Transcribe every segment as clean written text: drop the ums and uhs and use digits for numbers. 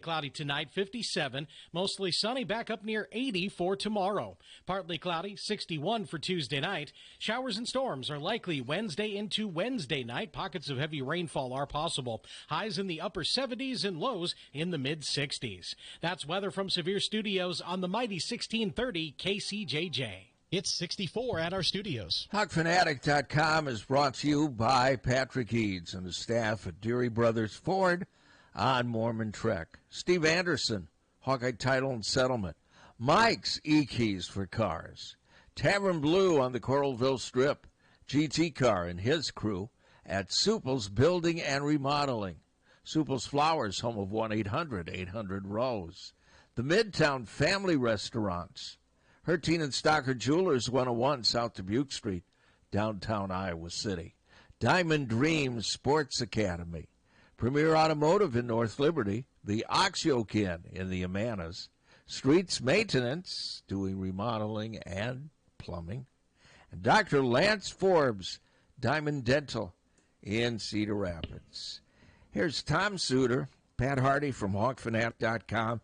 Cloudy tonight, 57. Mostly sunny, back up near 80 for tomorrow. Partly cloudy, 61 for Tuesday night. Showers and storms are likely Wednesday into Wednesday night. Pockets of heavy rainfall are possible. Highs in the upper 70s and lows in the mid-60s. That's weather from Severe Studios on the mighty 1630 KCJJ. It's 64 at our studios. Fanatic.com is brought to you by Patrick Eads and the staff at Deary Brothers Ford on Mormon Trek. Steve Anderson, Hawkeye Title and Settlement. Mike's E-Keys for Cars. Tavern Blue on the Coralville Strip. GT Car and his crew at Supple's Building and Remodeling. Supple's Flowers, home of 1-800-800-ROSE. The Midtown Family Restaurants. Harty and Stocker Jewelers, 101 South Dubuque Street, downtown Iowa City. Diamond Dreams Sports Academy. Premier Automotive in North Liberty. The Oxyoke Inn in the Amanas. Streets Maintenance, doing remodeling and plumbing. And Dr. Lance Forbes, Diamond Dental in Cedar Rapids. Here's Tom Suter, Pat Harty from HawkFanatic.com.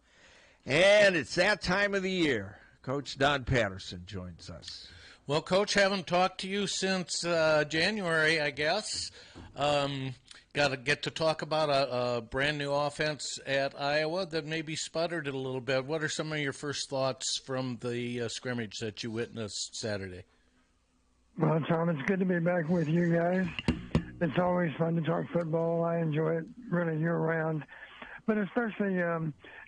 And it's that time of the year. Coach Don Patterson joins us. Well, Coach, haven't talked to you since January, I guess. Got to get to talk about a brand-new offense at Iowa that maybe sputtered it a little bit. What are some of your first thoughts from the scrimmage that you witnessed Saturday? Well, Tom, it's good to be back with you guys. It's always fun to talk football. I enjoy it really year-round, but especially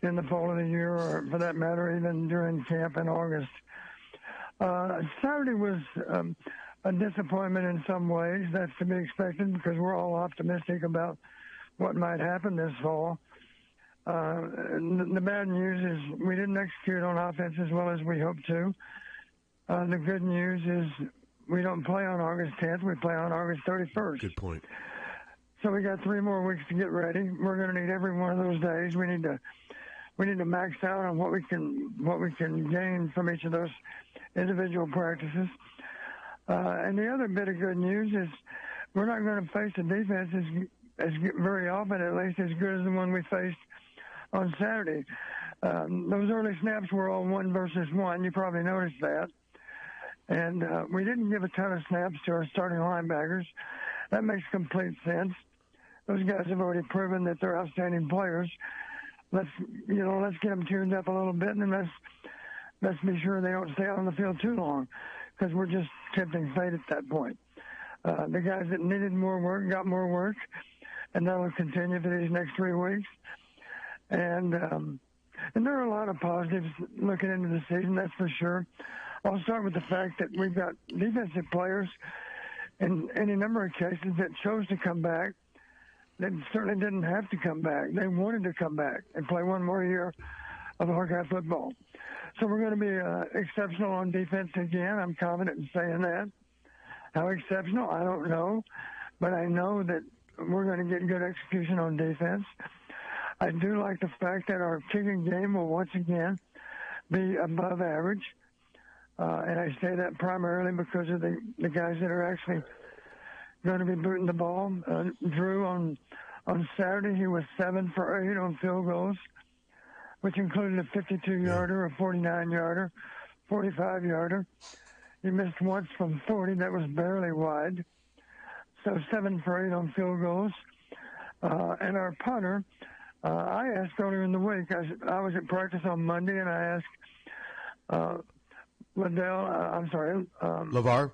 in the fall of the year, or for that matter, even during camp in August. Saturday was a disappointment in some ways. That's to be expected because we're all optimistic about what might happen this fall. The bad news is we didn't execute on offense as well as we hoped to. The good news is we don't play on August 10th. We play on August 31st. Good point. So we got 3 more weeks to get ready. We're going to need every one of those days. We need to max out on what we can gain from each of those individual practices. And the other bit of good news is we're not going to face a defense as very often, at least as good as the one we faced on Saturday. Those early snaps were all 1 versus 1. You probably noticed that. And we didn't give a ton of snaps to our starting linebackers. That makes complete sense. Those guys have already proven that they're outstanding players. Let's get them tuned up a little bit, and then let's be sure they don't stay out on the field too long, because we're just tempting fate at that point. The guys that needed more work got more work, and that will continue for these next 3 weeks. And there are a lot of positives looking into the season, that's for sure. I'll start with the fact that we've got defensive players in any number of cases that chose to come back. They certainly didn't have to come back. They wanted to come back and play one more year of Hawkeye football. So we're going to be exceptional on defense again. I'm confident in saying that. How exceptional, I don't know. But I know that we're going to get good execution on defense. I do like the fact that our kicking game will once again be above average. And I say that primarily because of the guys that are actually going to be booting the ball. Drew, on Saturday, he was 7 for 8 on field goals, which included a 52-yarder, a 49-yarder, 45-yarder. He missed once from 40. That was barely wide. So 7 for 8 on field goals. And our punter, I asked earlier in the week, I was at practice on Monday, and I asked LeVar?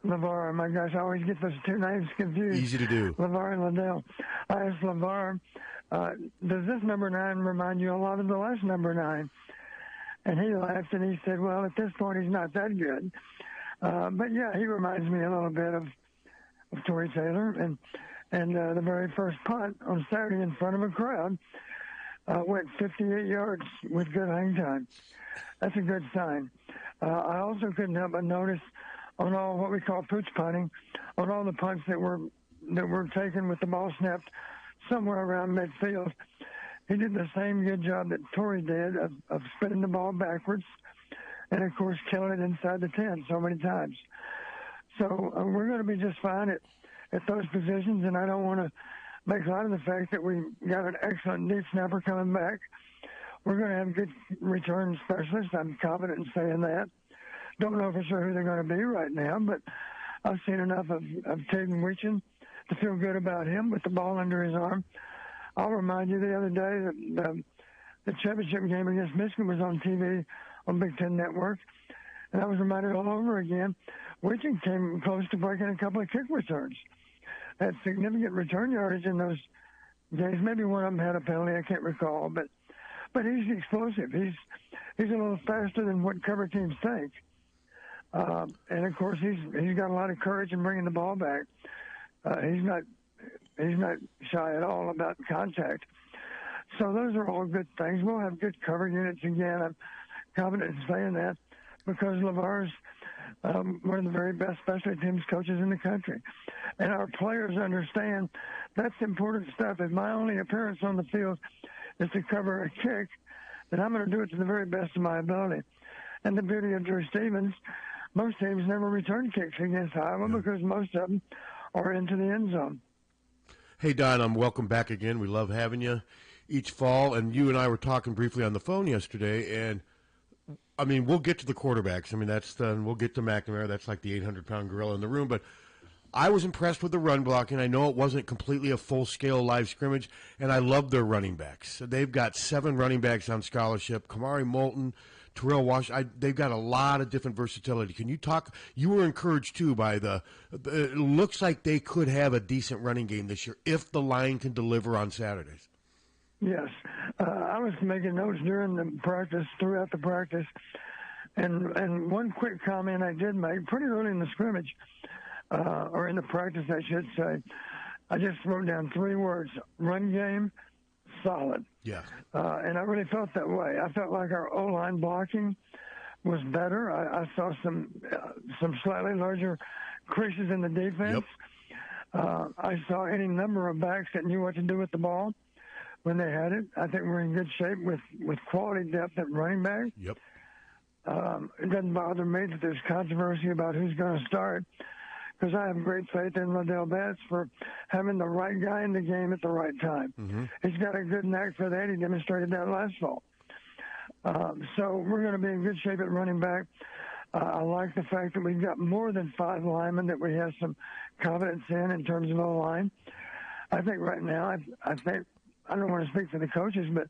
LeVar, my gosh, I always get those two names confused. Easy to do. LeVar and Liddell. I asked LeVar, does this number 9 remind you a lot of the last number 9? And he laughed and he said, well, at this point, he's not that good. But yeah, he reminds me a little bit of Torrey Taylor. And the very first punt on Saturday in front of a crowd went 58 yards with good hang time. That's a good sign. I also couldn't help but notice on all what we call pooch punting, on all the punts that were taken with the ball snapped somewhere around midfield, he did the same good job that Torrey did of spinning the ball backwards and, of course, killing it inside the 10 so many times. So we're going to be just fine at those positions, and I don't want makes light of the fact that we got an excellent deep snapper coming back. We're going to have good return specialists. I'm confident in saying that. Don't know for sure who they're going to be right now, but I've seen enough of Taven Weechin to feel good about him with the ball under his arm. I'll remind you the other day that the championship game against Michigan was on TV on Big Ten Network, and I was reminded all over again, Weechin came close to breaking a couple of kick returns. Had significant return yardage in those games. Maybe one of them had a penalty, I can't recall, but he's explosive. He's a little faster than what cover teams think. And of course, he's got a lot of courage in bringing the ball back. He's not shy at all about contact. So those are all good things. We'll have good cover units again. I'm confident in saying that because LeVar's one of the very best special teams coaches in the country. And our players understand that's important stuff. If my only appearance on the field is to cover a kick, then I'm going to do it to the very best of my ability. And the beauty of Drew Stevens, most teams never return kicks against Iowa because most of them are into the end zone. Hey, Don, welcome back again. We love having you each fall. And you and I were talking briefly on the phone yesterday, and I mean, we'll get to the quarterbacks. I mean, we'll get to McNamara. That's like the 800-pound gorilla in the room. But I was impressed with the run blocking. I know it wasn't completely a full-scale live scrimmage, and I love their running backs. They've got 7 running backs on scholarship. Kamari Moulton, Terrell Wash. They've got a lot of different versatility. Can you talk? You were encouraged, too, by it looks like they could have a decent running game this year if the line can deliver on Saturdays. Yes. I was making notes during the practice, throughout the practice, and one quick comment I did make pretty early in the scrimmage, or in the practice, I should say. I just wrote down 3 words: run game, solid. Yeah. And I really felt that way. I felt like our O-line blocking was better. I saw some slightly larger creases in the defense. Yep. I saw any number of backs that knew what to do with the ball when they had it. I think we're in good shape with quality depth at running back. Yep. It doesn't bother me that there's controversy about who's going to start, because I have great faith in Liddell Betts for having the right guy in the game at the right time. Mm-hmm. He's got a good knack for that. He demonstrated that last fall. So we're going to be in good shape at running back. I like the fact that we've got more than 5 linemen that we have some confidence in terms of O-line. I think right now, I think, I don't want to speak for the coaches, but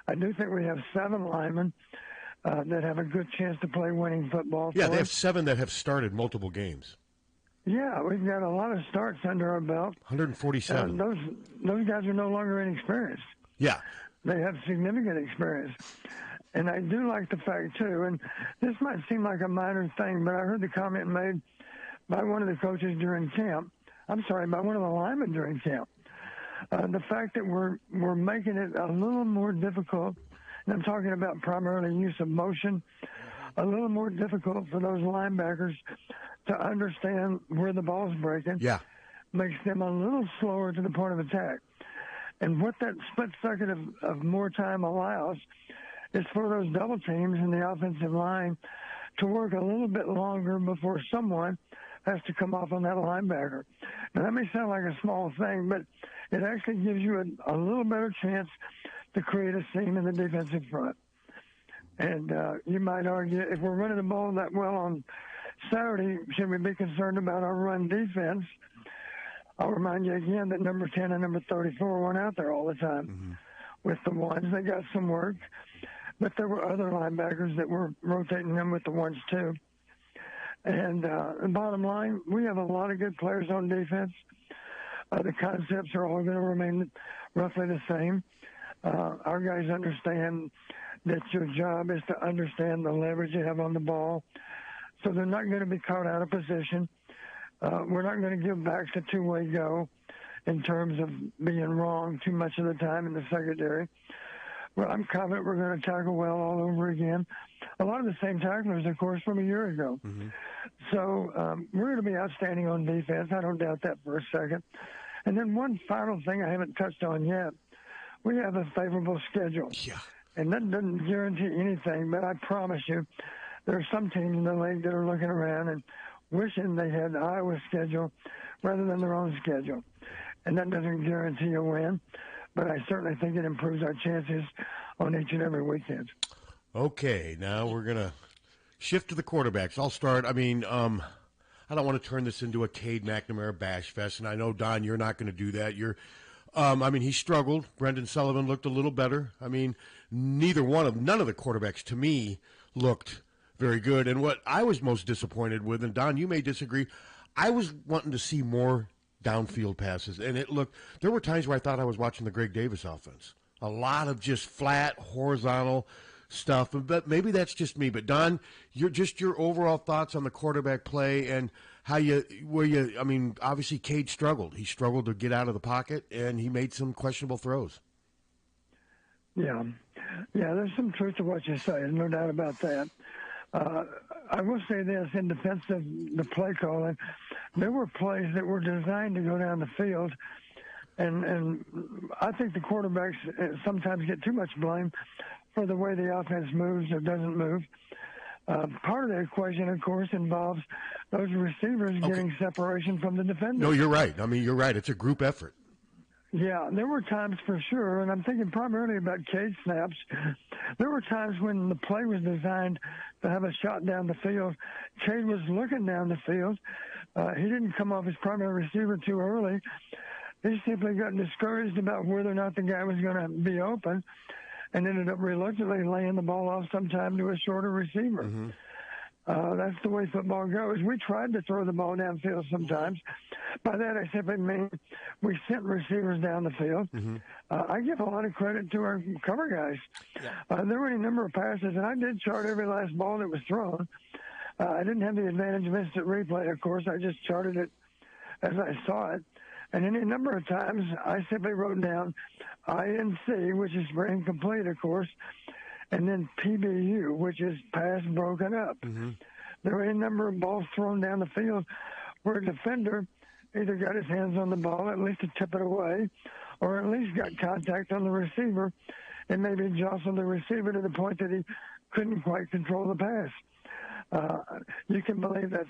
I do think we have 7 linemen that have a good chance to play winning football. Yeah, they have 7 that have started multiple games. Yeah, we've got a lot of starts under our belt. 147. Those guys are no longer inexperienced. Yeah. They have significant experience. And I do like the fact, too, and this might seem like a minor thing, but I heard the comment made by one of the coaches during camp. I'm sorry, by one of the linemen during camp. The fact that we're making it a little more difficult, and I'm talking about primarily use of motion, a little more difficult for those linebackers to understand where the ball's breaking. Yeah. Makes them a little slower to the point of attack. And what that split second of more time allows is for those double teams in the offensive line to work a little bit longer before someone has to come off on that linebacker. Now, that may sound like a small thing, but it actually gives you a little better chance to create a seam in the defensive front. And you might argue, if we're running the ball that well on Saturday, should we be concerned about our run defense? I'll remind you again that number 10 and number 34 weren't out there all the time with the ones. They got some work, but there were other linebackers that were rotating them with the ones too. And the bottom line, we have a lot of good players on defense. The concepts are all going to remain roughly the same. Our guys understand that your job is to understand the leverage you have on the ball. So they're not going to be caught out of position. We're not going to give backs a two-way go in terms of being wrong too much of the time in the secondary. Well, I'm confident we're going to tackle well all over again. A lot of the same tacklers, of course, from a year ago. Mm-hmm. So we're going to be outstanding on defense. I don't doubt that for a second. And then one final thing I haven't touched on yet. We have a favorable schedule. Yeah. And that doesn't guarantee anything, but I promise you, there are some teams in the league that are looking around and wishing they had Iowa's schedule rather than their own schedule. and that doesn't guarantee a win, but I certainly think it improves our chances on each and every weekend. Okay, now we're going to shift to the quarterbacks. I'll start. I mean, I don't want to turn this into a Cade McNamara bash fest, and I know, Don, you're not going to do that. He struggled. Brendan Sullivan looked a little better. I mean, none of the quarterbacks, to me, looked very good. And what I was most disappointed with, and Don, you may disagree, I was wanting to see more downfield passes. And there were times where I thought I was watching the Greg Davis offense. A lot of just flat, horizontal stuff. But maybe that's just me. But Don, your overall thoughts on the quarterback play and obviously Cade struggled. He struggled to get out of the pocket, and he made some questionable throws. Yeah, there's some truth to what you say. There's no doubt about that. I will say this, in defense of the play calling, there were plays that were designed to go down the field, and I think the quarterbacks sometimes get too much blame for the way the offense moves or doesn't move. Part of the equation, of course, involves those receivers getting separation from the defender. No, you're right. I mean, you're right. It's a group effort. Yeah, there were times for sure, and I'm thinking primarily about Cade snaps. There were times when the play was designed to have a shot down the field. Cade was looking down the field. He didn't come off his primary receiver too early. He simply got discouraged about whether or not the guy was going to be open and ended up reluctantly laying the ball off sometime to a shorter receiver. Mm-hmm. That's the way football goes. We tried to throw the ball downfield sometimes. By that, I simply mean we sent receivers down the field. Mm-hmm. I give a lot of credit to our cover guys. Yeah. There were any number of passes, and I did chart every last ball that was thrown. I didn't have the advantage of instant replay, of course. I just charted it as I saw it. And any number of times, I simply wrote down INC, which is for incomplete, of course, and then PBU, which is pass broken up. Mm-hmm. There were a number of balls thrown down the field where a defender either got his hands on the ball, at least to tip it away, or at least got contact on the receiver and maybe jostled the receiver to the point that he couldn't quite control the pass. You can believe that's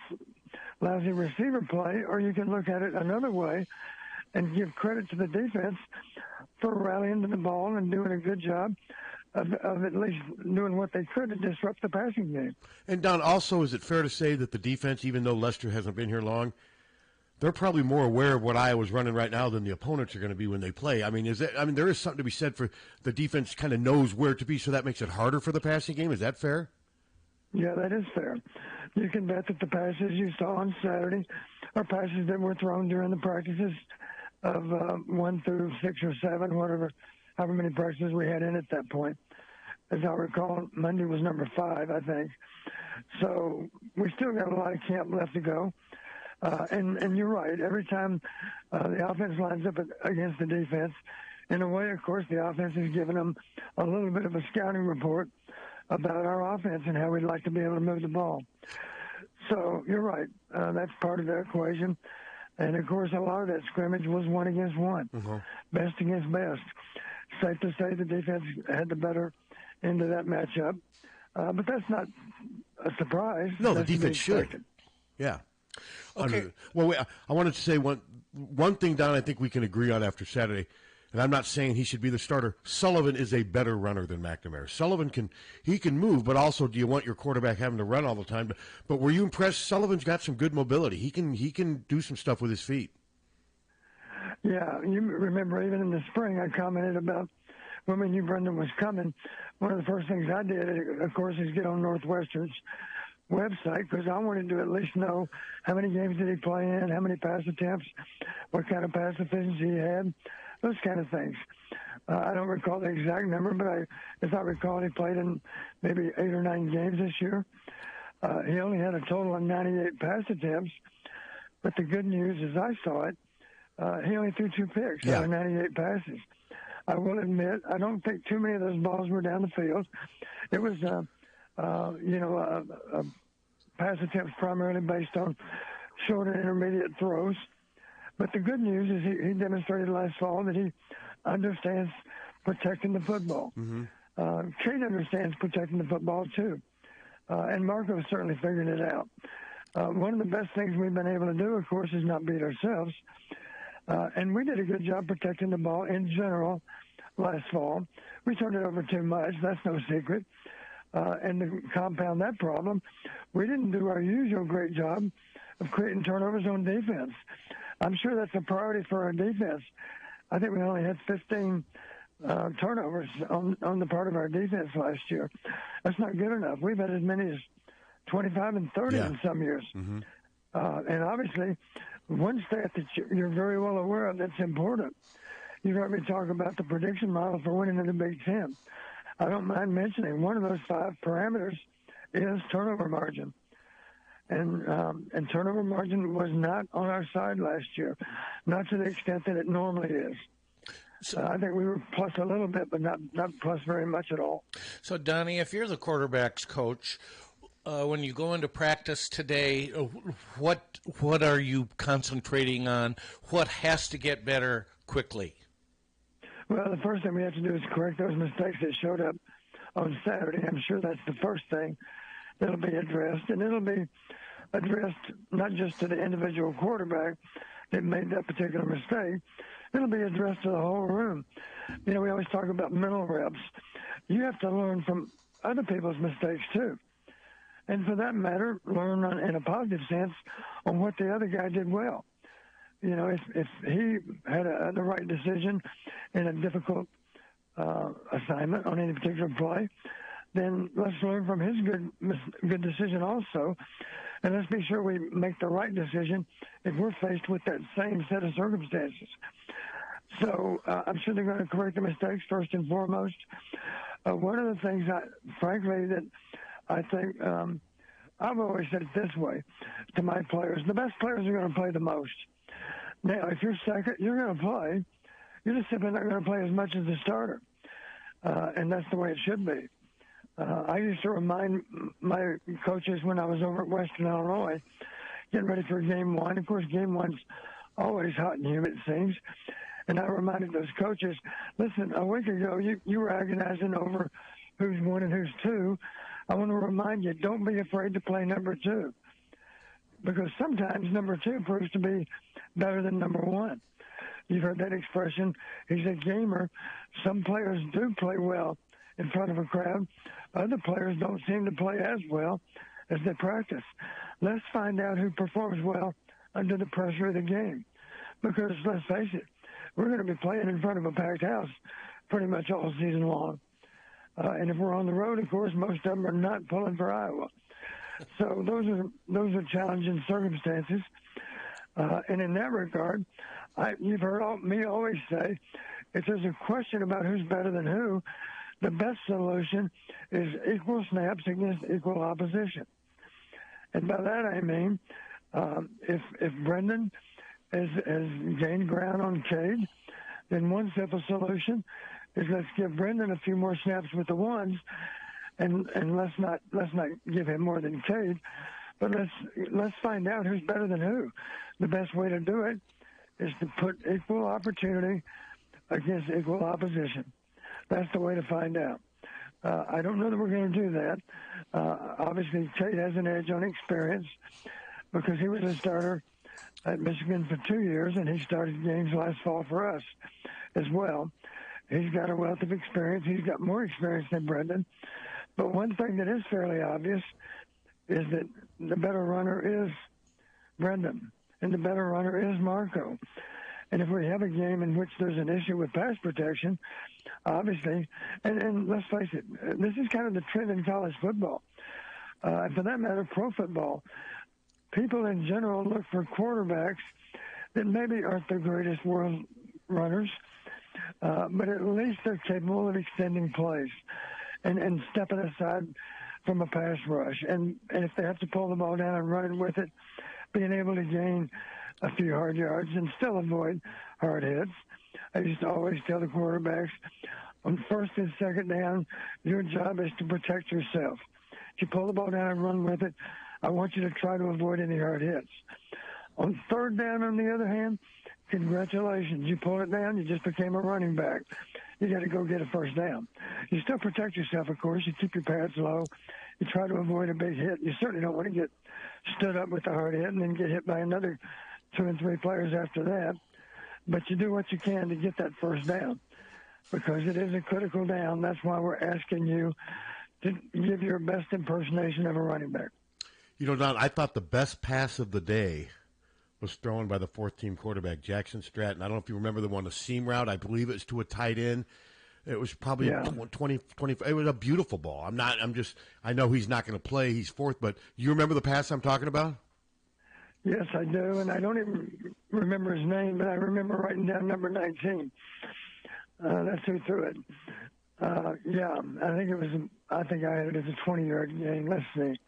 lousy receiver play, or you can look at it another way and give credit to the defense for rallying to the ball and doing a good job of at least doing what they could to disrupt the passing game. And, Don, also, is it fair to say that the defense, even though Lester hasn't been here long, they're probably more aware of what Iowa's running right now than the opponents are going to be when they play? I mean, there is something to be said for the defense kind of knows where to be, so that makes it harder for the passing game. Is that fair? Yeah, that is fair. You can bet that the passes you saw on Saturday are passes that were thrown during the practices of 1 through 6 or 7, however many practices we had in at that point. As I recall, Monday was number 5, I think. So we still got a lot of camp left to go. And you're right. Every time the offense lines up against the defense, in a way, of course, the offense is giving them a little bit of a scouting report about our offense and how we'd like to be able to move the ball. So you're right. That's part of the equation. And, of course, a lot of that scrimmage was 1 against 1, best against best. Safe to say the defense had the better end of that matchup. But that's not a surprise. No, the defense should. Yeah. Okay. Well, I wanted to say one thing, Don, I think we can agree on after Saturday, and I'm not saying he should be the starter. Sullivan is a better runner than McNamara. Sullivan can move, but also do you want your quarterback having to run all the time? But were you impressed? Sullivan's got some good mobility. He can do some stuff with his feet. Yeah, you remember even in the spring I commented about when we knew Brendan was coming. One of the first things I did, of course, is get on Northwestern's website because I wanted to at least know how many games did he play in, how many pass attempts, what kind of pass efficiency he had, those kind of things. I don't recall the exact number, but as I recall, he played in maybe 8 or 9 games this year. He only had a total of 98 pass attempts, but the good news, as I saw it, he only threw 2 picks out of 98 passes. I will admit, I don't think too many of those balls were down the field. It was, pass attempts primarily based on short and intermediate throws. But the good news is he demonstrated last fall that he understands protecting the football. Mm-hmm. Cade understands protecting the football, too. And Marco certainly figured it out. One of the best things we've been able to do, of course, is not beat ourselves. And we did a good job protecting the ball in general last fall. We turned it over too much. That's no secret. And to compound that problem, we didn't do our usual great job of creating turnovers on defense. I'm sure that's a priority for our defense. I think we only had 15 turnovers on the part of our defense last year. That's not good enough. We've had as many as 25 and 30 in some years. Mm-hmm. And obviously, one stat that you're very well aware of that's important. You've heard me talk about the prediction model for winning in the Big Ten. I don't mind mentioning one of those 5 parameters is turnover margin. And turnover margin was not on our side last year, not to the extent that it normally is. So, I think we were plus a little bit, but not plus very much at all. So, Donnie, if you're the quarterback's coach, when you go into practice today, what are you concentrating on? What has to get better quickly? Well, the first thing we have to do is correct those mistakes that showed up on Saturday. I'm sure that's the first thing that'll be addressed, and it'll be addressed not just to the individual quarterback that made that particular mistake. It'll be addressed to the whole room. You know, we always talk about mental reps. You have to learn from other people's mistakes too. And for that matter, learn in a positive sense on what the other guy did well. You know, if he had the right decision in a difficult assignment on any particular play, then let's learn from his good decision also. And let's be sure we make the right decision if we're faced with that same set of circumstances. So I'm sure they're going to correct the mistakes first and foremost. One of the things, frankly, that I think I've always said it this way to my players: the best players are going to play the most. Now, if you're second, you're going to play. You're just simply not going to play as much as the starter, and that's the way it should be. I used to remind my coaches when I was over at Western Illinois, getting ready for Game 1. Of course, Game 1's always hot and humid, it seems. And I reminded those coaches, listen, a week ago you were agonizing over who's 1 and who's 2. I want to remind you, don't be afraid to play number 2. Because sometimes number 2 proves to be better than number 1. You've heard that expression, he's a gamer. Some players do play well in front of a crowd. Other players don't seem to play as well as they practice. Let's find out who performs well under the pressure of the game. Because let's face it, we're going to be playing in front of a packed house pretty much all season long. And if we're on the road, of course, most of them are not pulling for Iowa. So those are challenging circumstances. And in that regard, you've heard me always say, if there's a question about who's better than who, the best solution is equal snaps against equal opposition. And by that I mean, if Brendan has gained ground on Cade, then one simple solution is let's give Brendan a few more snaps with the ones, and let's not give him more than Cade, but let's find out who's better than who. The best way to do it is to put equal opportunity against equal opposition. That's the way to find out. I don't know that we're going to do that. Obviously, Cade has an edge on experience because he was a starter at Michigan for 2 years, and he started games last fall for us as well. He's got a wealth of experience. He's got more experience than Brendan. But one thing that is fairly obvious is that the better runner is Brendan, and the better runner is Marco. And if we have a game in which there's an issue with pass protection, obviously, and let's face it, this is kind of the trend in college football. And for that matter, pro football. People in general look for quarterbacks that maybe aren't the greatest world runners, but at least they're capable of extending plays and stepping aside from a pass rush. And if they have to pull the ball down and run it with it, being able to gain a few hard yards and still avoid hard hits. I used to always tell the quarterbacks, on first and second down, your job is to protect yourself. If you pull the ball down and run with it, I want you to try to avoid any hard hits. On third down, on the other hand, congratulations. You pull it down, you just became a running back. You got to go get a first down. You still protect yourself, of course. You keep your pads low. You try to avoid a big hit. You certainly don't want to get stood up with a hard hit and then get hit by another 2 and 3 players after that. but you do what you can to get that first down because it is a critical down. That's why we're asking you to give your best impersonation of a running back. You know, Don, I thought the best pass of the day was thrown by the fourth-team quarterback, Jackson Stratton. I don't know if you remember the one, a seam route. I believe it was to a tight end. It was probably 20. It was a beautiful ball. I know he's not going to play. He's fourth, but you remember the pass I'm talking about? Yes, I do, and I don't even remember his name, but I remember writing down number 19. That's who threw it. I think I had it as a 20-yard gain. Let's see.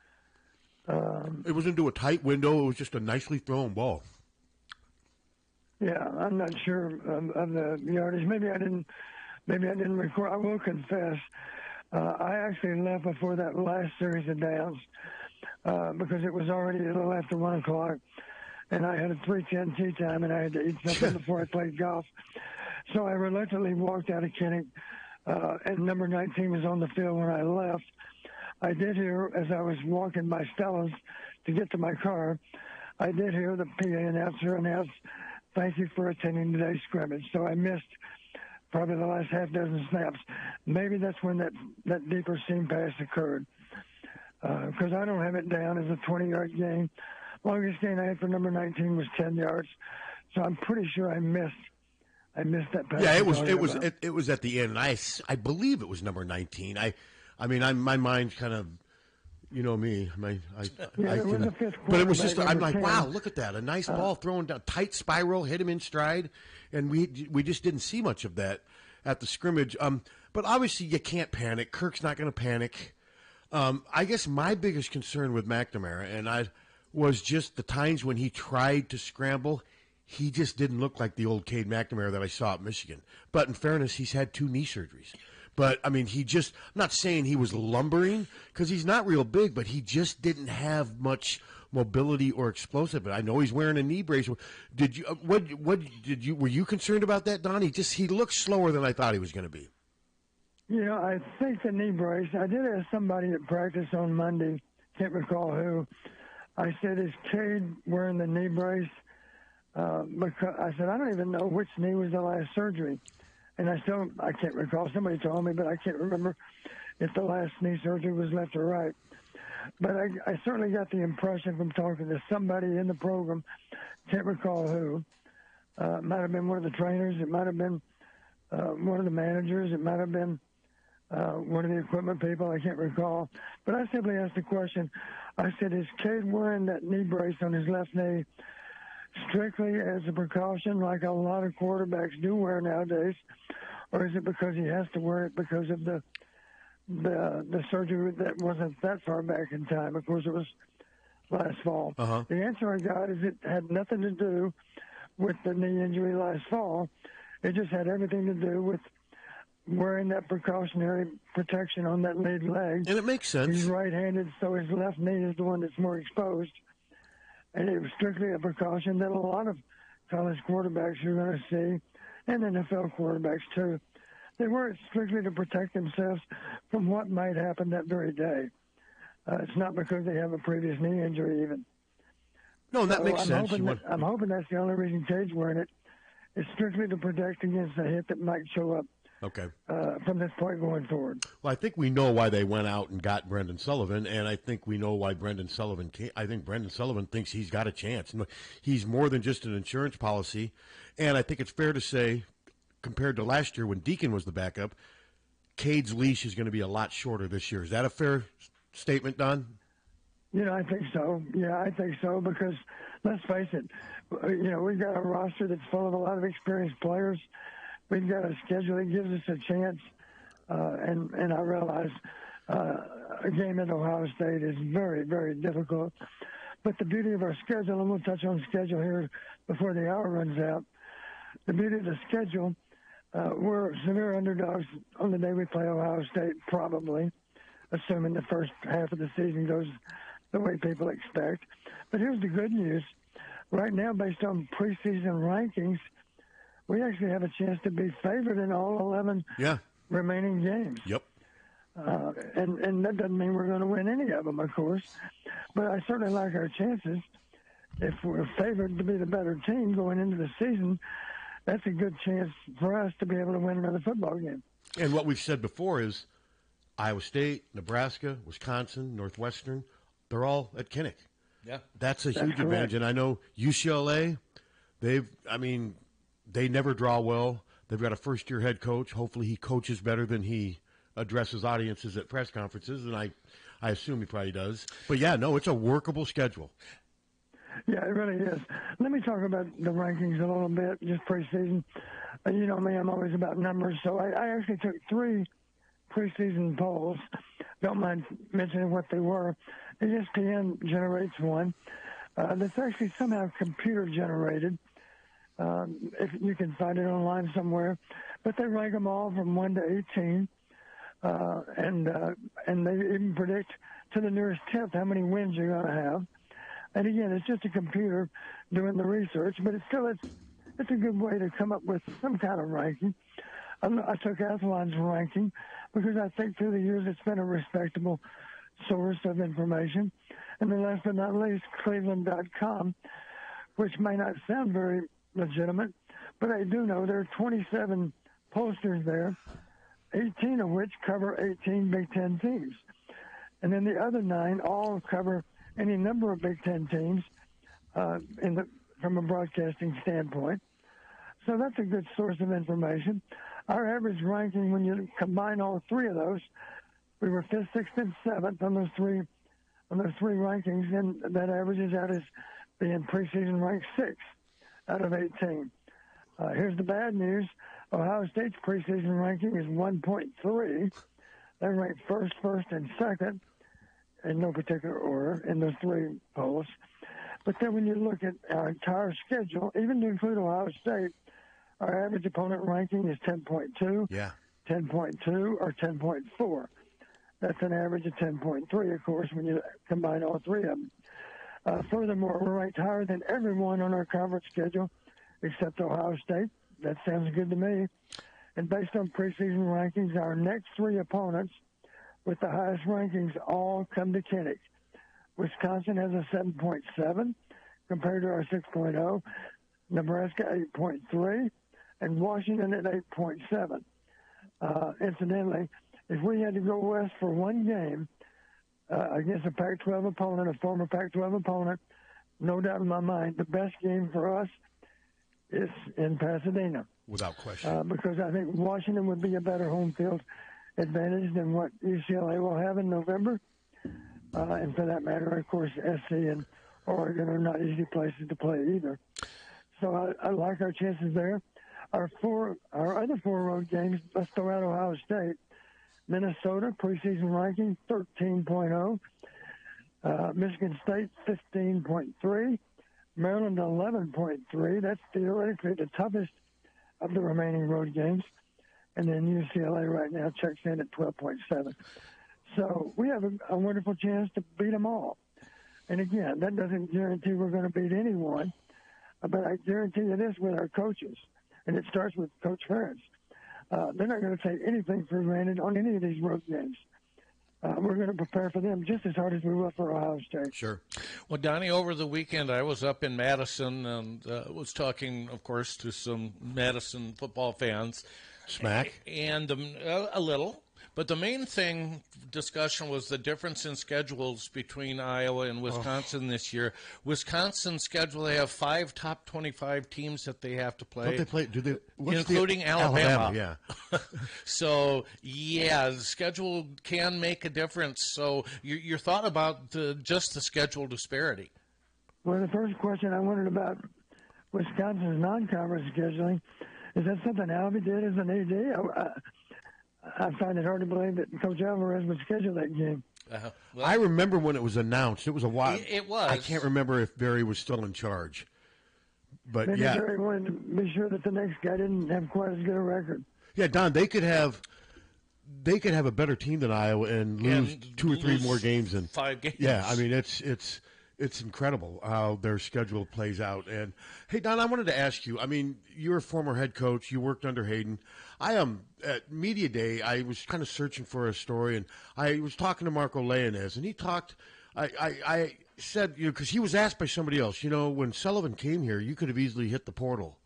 It was into a tight window. It was just a nicely thrown ball. Yeah, I'm not sure of the yardage. Maybe I didn't record. I will confess, I actually left before that last series of downs because it was already a little after 1 o'clock, and I had a 3:10 tea time, and I had to eat something before I played golf. So I reluctantly walked out of Kinnick, and number 19 was on the field when I left. I did hear, as I was walking by Stella's to get to my car, I did hear the PA announcer announce, "Thank you for attending today's scrimmage." So I missed probably the last half dozen snaps. Maybe that's when that deeper seam pass occurred. Because I don't have it down as a 20-yard gain. Longest gain I had for number 19 was 10 yards. So I'm pretty sure I missed that pass. Yeah, it was at the end. And I believe it was number 19. My mind's kind of, you know me. But it was just, I'm like, 10. Wow, look at that. A nice ball thrown down, tight spiral, hit him in stride. And we just didn't see much of that at the scrimmage. But obviously you can't panic. Kirk's not going to panic. I guess my biggest concern with McNamara, was just the times when he tried to scramble, he just didn't look like the old Cade McNamara that I saw at Michigan. But in fairness, he's had 2 knee surgeries. But, I'm not saying he was lumbering, because he's not real big, but he just didn't have much mobility or explosive. I know he's wearing a knee brace. Were you concerned about that, Don? He looked slower than I thought he was going to be. I think the knee brace, I did ask somebody at practice on Monday, can't recall who, I said, is Cade wearing the knee brace? Because I said, I don't even know which knee was the last surgery. And I can't recall. Somebody told me, but I can't remember if the last knee surgery was left or right. But I certainly got the impression from talking to somebody in the program, can't recall who. It might have been one of the trainers. It might have been one of the managers. It might have been one of the equipment people. I can't recall. But I simply asked the question. I said, is Cade wearing that knee brace on his left knee strictly as a precaution like a lot of quarterbacks do wear nowadays, or is it because he has to wear it because of the surgery that wasn't that far back in time? Of course, it was last fall. Uh-huh. The answer I got is it had nothing to do with the knee injury last fall. It just had everything to do with wearing that precautionary protection on that lead leg. And it makes sense. He's right-handed, so his left knee is the one that's more exposed. And it was strictly a precaution that a lot of college quarterbacks are going to see, and NFL quarterbacks too. They weren't strictly to protect themselves from what might happen that very day. It's not because they have a previous knee injury even. No, that makes sense. I'm hoping that's the only reason Cade's wearing it. It's strictly to protect against a hit that might show up. Okay. From this point going forward. Well, I think we know why they went out and got Brendan Sullivan, and I think we know why Brendan Sullivan came. I think Brendan Sullivan thinks he's got a chance. He's more than just an insurance policy, and I think it's fair to say, compared to last year when Deacon was the backup, Cade's leash is going to be a lot shorter this year. Is that a fair statement, Don? I think so. Yeah, I think so, because let's face it, we've got a roster that's full of a lot of experienced players. We've got a schedule that gives us a chance, and I realize a game at Ohio State is very, very difficult. But the beauty of our schedule, and we'll touch on schedule here before the hour runs out, the beauty of the schedule, we're severe underdogs on the day we play Ohio State, probably, assuming the first half of the season goes the way people expect. But here's the good news. Right now, based on preseason rankings, we actually have a chance to be favored in all 11 remaining games. Yep. And that doesn't mean we're going to win any of them, of course. But I certainly like our chances if we're favored to be the better team going into the season. that's a good chance for us to be able to win another football game. And what we've said before is Iowa State, Nebraska, Wisconsin, Northwestern, they're all at Kinnick. Yeah. That's a huge correct. advantage. And I know UCLA, they never draw well. They've got a first-year head coach. Hopefully he coaches better than he addresses audiences at press conferences, and I assume he probably does. But, yeah, no, it's a workable schedule. Yeah, it really is. Let me talk about the rankings a little bit, just preseason. You know me, I'm always about numbers. So I actually took 3 preseason polls. Don't mind mentioning what they were. ESPN generates one. That's actually somehow computer generated. If you can find it online somewhere. But they rank them all from 1 to 18. And they even predict to the nearest 10th how many wins you're going to have. And again, it's just a computer doing the research, but it's a good way to come up with some kind of ranking. I took Athlon's ranking because I think through the years it's been a respectable source of information. And then last but not least, Cleveland.com, which may not sound very legitimate, but I do know there are 27 posters there, 18 of which cover 18 Big Ten teams. And then the other 9 all cover any number of Big Ten teams from a broadcasting standpoint. So that's a good source of information. Our average ranking, when you combine all 3 of those, we were 5th, 6th, and 7th on those three rankings, and that averages out as being preseason ranked 6th out of 18. Here's the bad news. Ohio State's preseason ranking is 1.3. They're ranked first, and second in no particular order in those 3 polls. But then when you look at our entire schedule, even to include Ohio State, our average opponent ranking is 10.2, Yeah. 10.2, or 10.4. That's an average of 10.3, of course, when you combine all 3 of them. Furthermore, we're ranked higher than everyone on our conference schedule except Ohio State. That sounds good to me. And based on preseason rankings, our next 3 opponents with the highest rankings all come to Kinnick. Wisconsin has a 7.7 compared to our 6.0, Nebraska 8.3, and Washington at 8.7. Incidentally, if we had to go west for one game against a Pac-12 opponent, a former Pac-12 opponent, no doubt in my mind, the best game for us is in Pasadena. Without question. Because I think Washington would be a better home field advantage than what UCLA will have in November. And for that matter, of course, SC and Oregon are not easy places to play either. So I like our chances there. Our other 4 road games, let's throw out Ohio State. Minnesota, preseason ranking, 13.0. Michigan State, 15.3. Maryland, 11.3. That's theoretically the toughest of the remaining road games. And then UCLA right now checks in at 12.7. So we have a wonderful chance to beat them all. And again, that doesn't guarantee we're going to beat anyone, but I guarantee you this with our coaches, and it starts with Coach Ferentz. They're not going to take anything for granted on any of these road games. We're going to prepare for them just as hard as we will for Ohio State. Sure. Well, Donnie, over the weekend I was up in Madison and was talking, of course, to some Madison football fans. Smack? And a little. But the main discussion was the difference in schedules between Iowa and Wisconsin this year. Wisconsin's schedule, they have 5 top 25 teams that they have to play. Don't they play? Do they? Including Alabama. Yeah. So, yeah, the schedule can make a difference. So your thought about just the schedule disparity? Well, the first question I wondered about Wisconsin's non-conference scheduling, is that something Albie did as an AD? I find it hard to believe that Coach Alvarez would schedule that game. Well, I remember when it was announced. It was a while. It was. I can't remember if Barry was still in charge. But Maybe yeah, Barry wanted to be sure that the next guy didn't have quite as good a record. Yeah, Don, they could have a better team than Iowa and lose 2 or 3 more games than 5 games. Yeah, I mean it's incredible how their schedule plays out. And hey, Don, I wanted to ask you. I mean, you're a former head coach. You worked under Hayden. I am at Media Day. I was kind of searching for a story, and I was talking to Marco Leonez, and he talked. I said, because he was asked by somebody else, when Sullivan came here, you could have easily hit the portal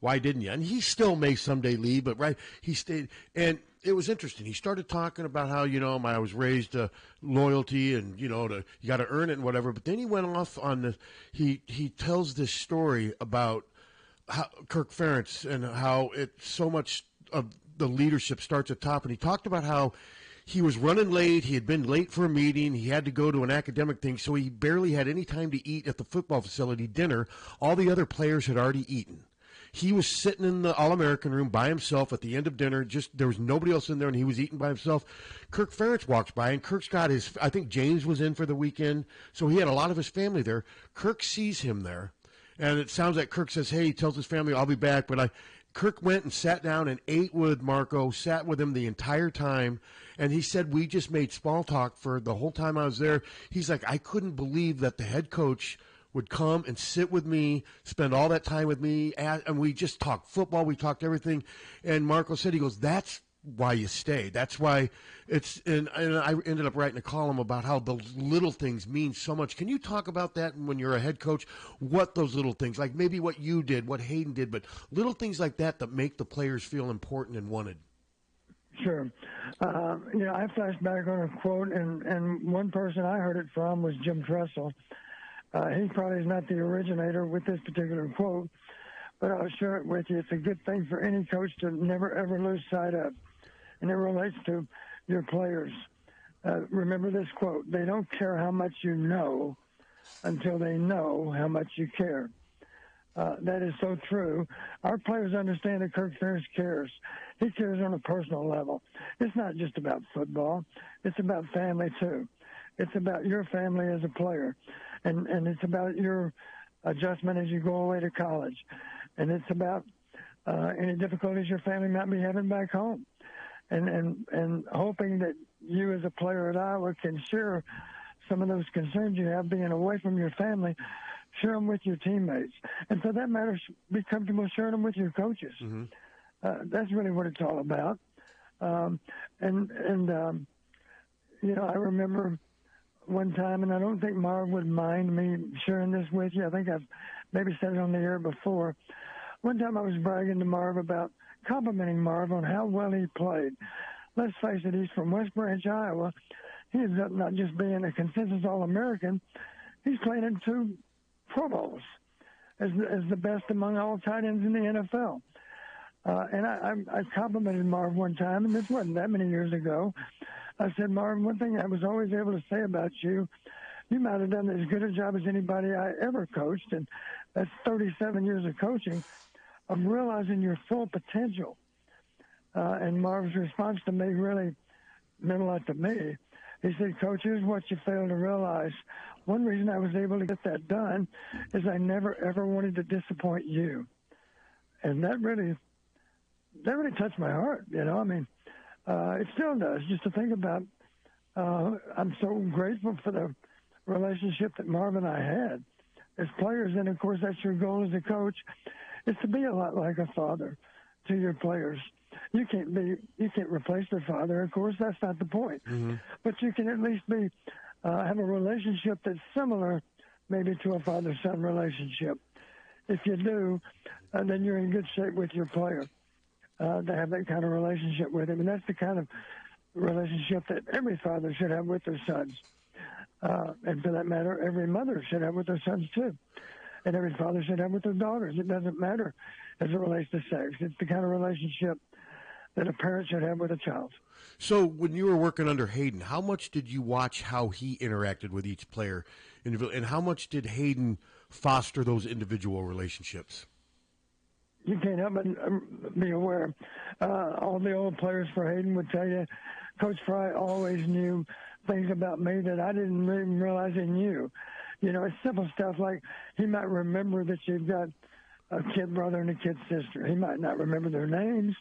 Why didn't you? And he still may someday leave, but he stayed. And it was interesting. He started talking about how, I was raised loyalty and, you got to earn it and whatever. But then he went off on he tells this story about how Kirk Ferentz and how so much of the leadership starts at top. And he talked about how he was running late. He had been late for a meeting. He had to go to an academic thing, so he barely had any time to eat at the football facility dinner. All the other players had already eaten. He was sitting in the All-American room by himself at the end of dinner. There was nobody else in there, and he was eating by himself. Kirk Ferentz walks by, and Kirk's got I think James was in for the weekend, so he had a lot of his family there. Kirk sees him there, and it sounds like Kirk says, hey, he tells his family, I'll be back. But Kirk went and sat down and ate with Marco, sat with him the entire time, and he said, we just made small talk for the whole time I was there. He's like, I couldn't believe that the head coach would come and sit with me, spend all that time with me, and we just talked football, we talked everything. And Marco said, he goes, that's why you stay. That's why and I ended up writing a column about how the little things mean so much. Can you talk about that when you're a head coach, what those little things, like maybe what you did, what Hayden did, but little things like that make the players feel important and wanted? Sure. I flashed back on a quote, and one person I heard it from was Jim Tressel. He probably is not the originator with this particular quote, but I'll share it with you. It's a good thing for any coach to never, ever lose sight of, and it relates to your players. Remember this quote: they don't care how much you know until they know how much you care. That is so true. Our players understand that Kirk Ferentz cares. He cares on a personal level. It's not just about football. It's about family, too. It's about your family as a player. And it's about your adjustment as you go away to college. And it's about any difficulties your family might be having back home. And hoping that you as a player at Iowa can share some of those concerns you have being away from your family, share them with your teammates. And for that matter, be comfortable sharing them with your coaches. Mm-hmm. That's really what it's all about. I remember one time, and I don't think Marv would mind me sharing this with you. I think I've maybe said it on the air before. One time I was bragging to Marv about complimenting Marv on how well he played. Let's face it, he's from West Branch, Iowa. He ends up not just being a consensus All-American, he's playing in 2 Pro Bowls as the best among all tight ends in the NFL. And I complimented Marv one time, and this wasn't that many years ago. I said, Marv, one thing I was always able to say about you, you might have done as good a job as anybody I ever coached, and that's 37 years of coaching, of realizing your full potential. And Marv's response to me really meant a lot to me. He said, Coach, here's what you fail to realize. One reason I was able to get that done is I never, ever wanted to disappoint you. And that really touched my heart, it still does, just to think about. I'm so grateful for the relationship that Marv and I had as players. And, of course, that's your goal as a coach, is to be a lot like a father to your players. You can't replace their father, of course. That's not the point. Mm-hmm. But you can at least have a relationship that's similar maybe to a father-son relationship. If you do, then you're in good shape with your player. To have that kind of relationship with him. And that's the kind of relationship that every father should have with their sons. And for that matter, every mother should have with their sons too. And every father should have with their daughters. It doesn't matter as it relates to sex. It's the kind of relationship that a parent should have with a child. So when you were working under Hayden, how much did you watch how he interacted with each player? And how much did Hayden foster those individual relationships? You can't help but be aware. All the old players for Hayden would tell you, Coach Fry always knew things about me that I didn't even realize he knew. It's simple stuff like he might remember that you've got a kid brother and a kid sister. He might not remember their names,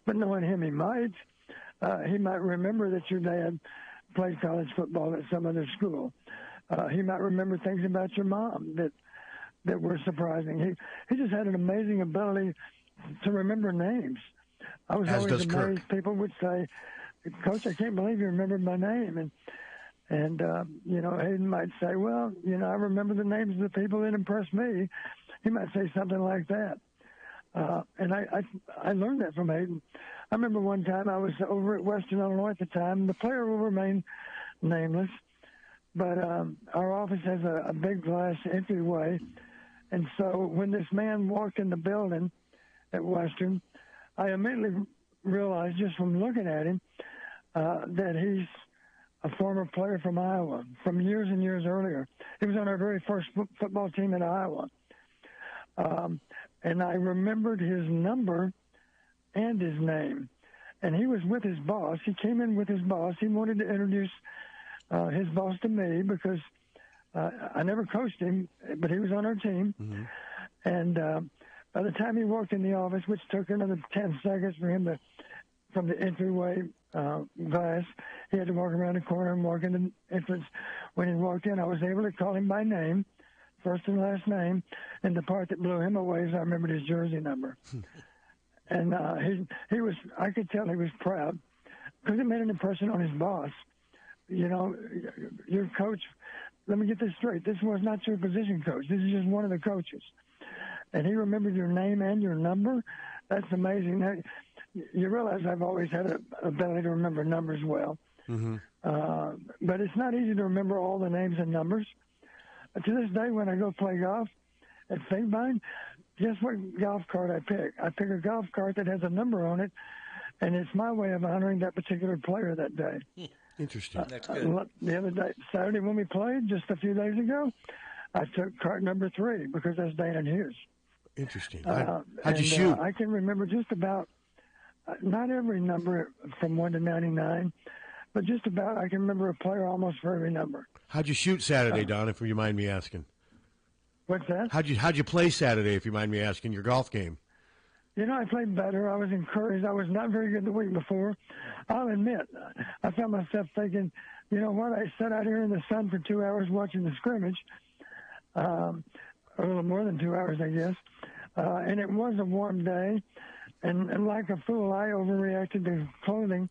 but knowing him, he might. He might remember that your dad played college football at some other school. He might remember things about your mom that were surprising. He just had an amazing ability to remember names. I was always amazed. Kirk. People would say, Coach, I can't believe you remembered my name. And Hayden might say, well, I remember the names of the people that impressed me. He might say something like that. And I learned that from Hayden. I remember one time I was over at Western Illinois at the time. The player will remain nameless, but our office has a big glass entryway. And so when this man walked in the building at Western, I immediately realized just from looking at him that he's a former player from Iowa from years and years earlier. He was on our very first football team in Iowa. And I remembered his number and his name. And he was with his boss. He came in with his boss. He wanted to introduce his boss to me because I never coached him, but he was on our team. Mm-hmm. And by the time he walked in the office, which took another 10 seconds for him to, from the entryway glass, he had to walk around the corner and walk in the entrance. When he walked in, I was able to call him by name, first and last name, and the part that blew him away is I remembered his jersey number. And he was, I could tell he was proud because it made an impression on his boss. You know, your coach, let me get this straight. This was not your position coach. This is just one of the coaches. And he remembered your name and your number. That's amazing. Now, you realize I've always had an ability to remember numbers well. Mm-hmm. But it's not easy to remember all the names and numbers. To this day, when I go play golf at Finkbine, guess what golf cart I pick? I pick a golf cart that has a number on it, and it's my way of honoring that particular player that day. Interesting. That's good. The other day, Saturday when we played, just a few days ago, I took cart number 3 because that's Dan Hughes. Interesting. How'd you shoot? I can remember just about, not every number from 1 to 99, but just about I can remember a player almost for every number. How'd you shoot Saturday, Don, if you mind me asking? What's that? How'd you play Saturday, if you mind me asking, your golf game? You know, I played better. I was encouraged. I was not very good the week before. I'll admit, I found myself thinking, you know what, I sat out here in the sun for 2 hours watching the scrimmage, a little more than 2 hours, I guess, and it was a warm day, and like a fool, I overreacted to clothing.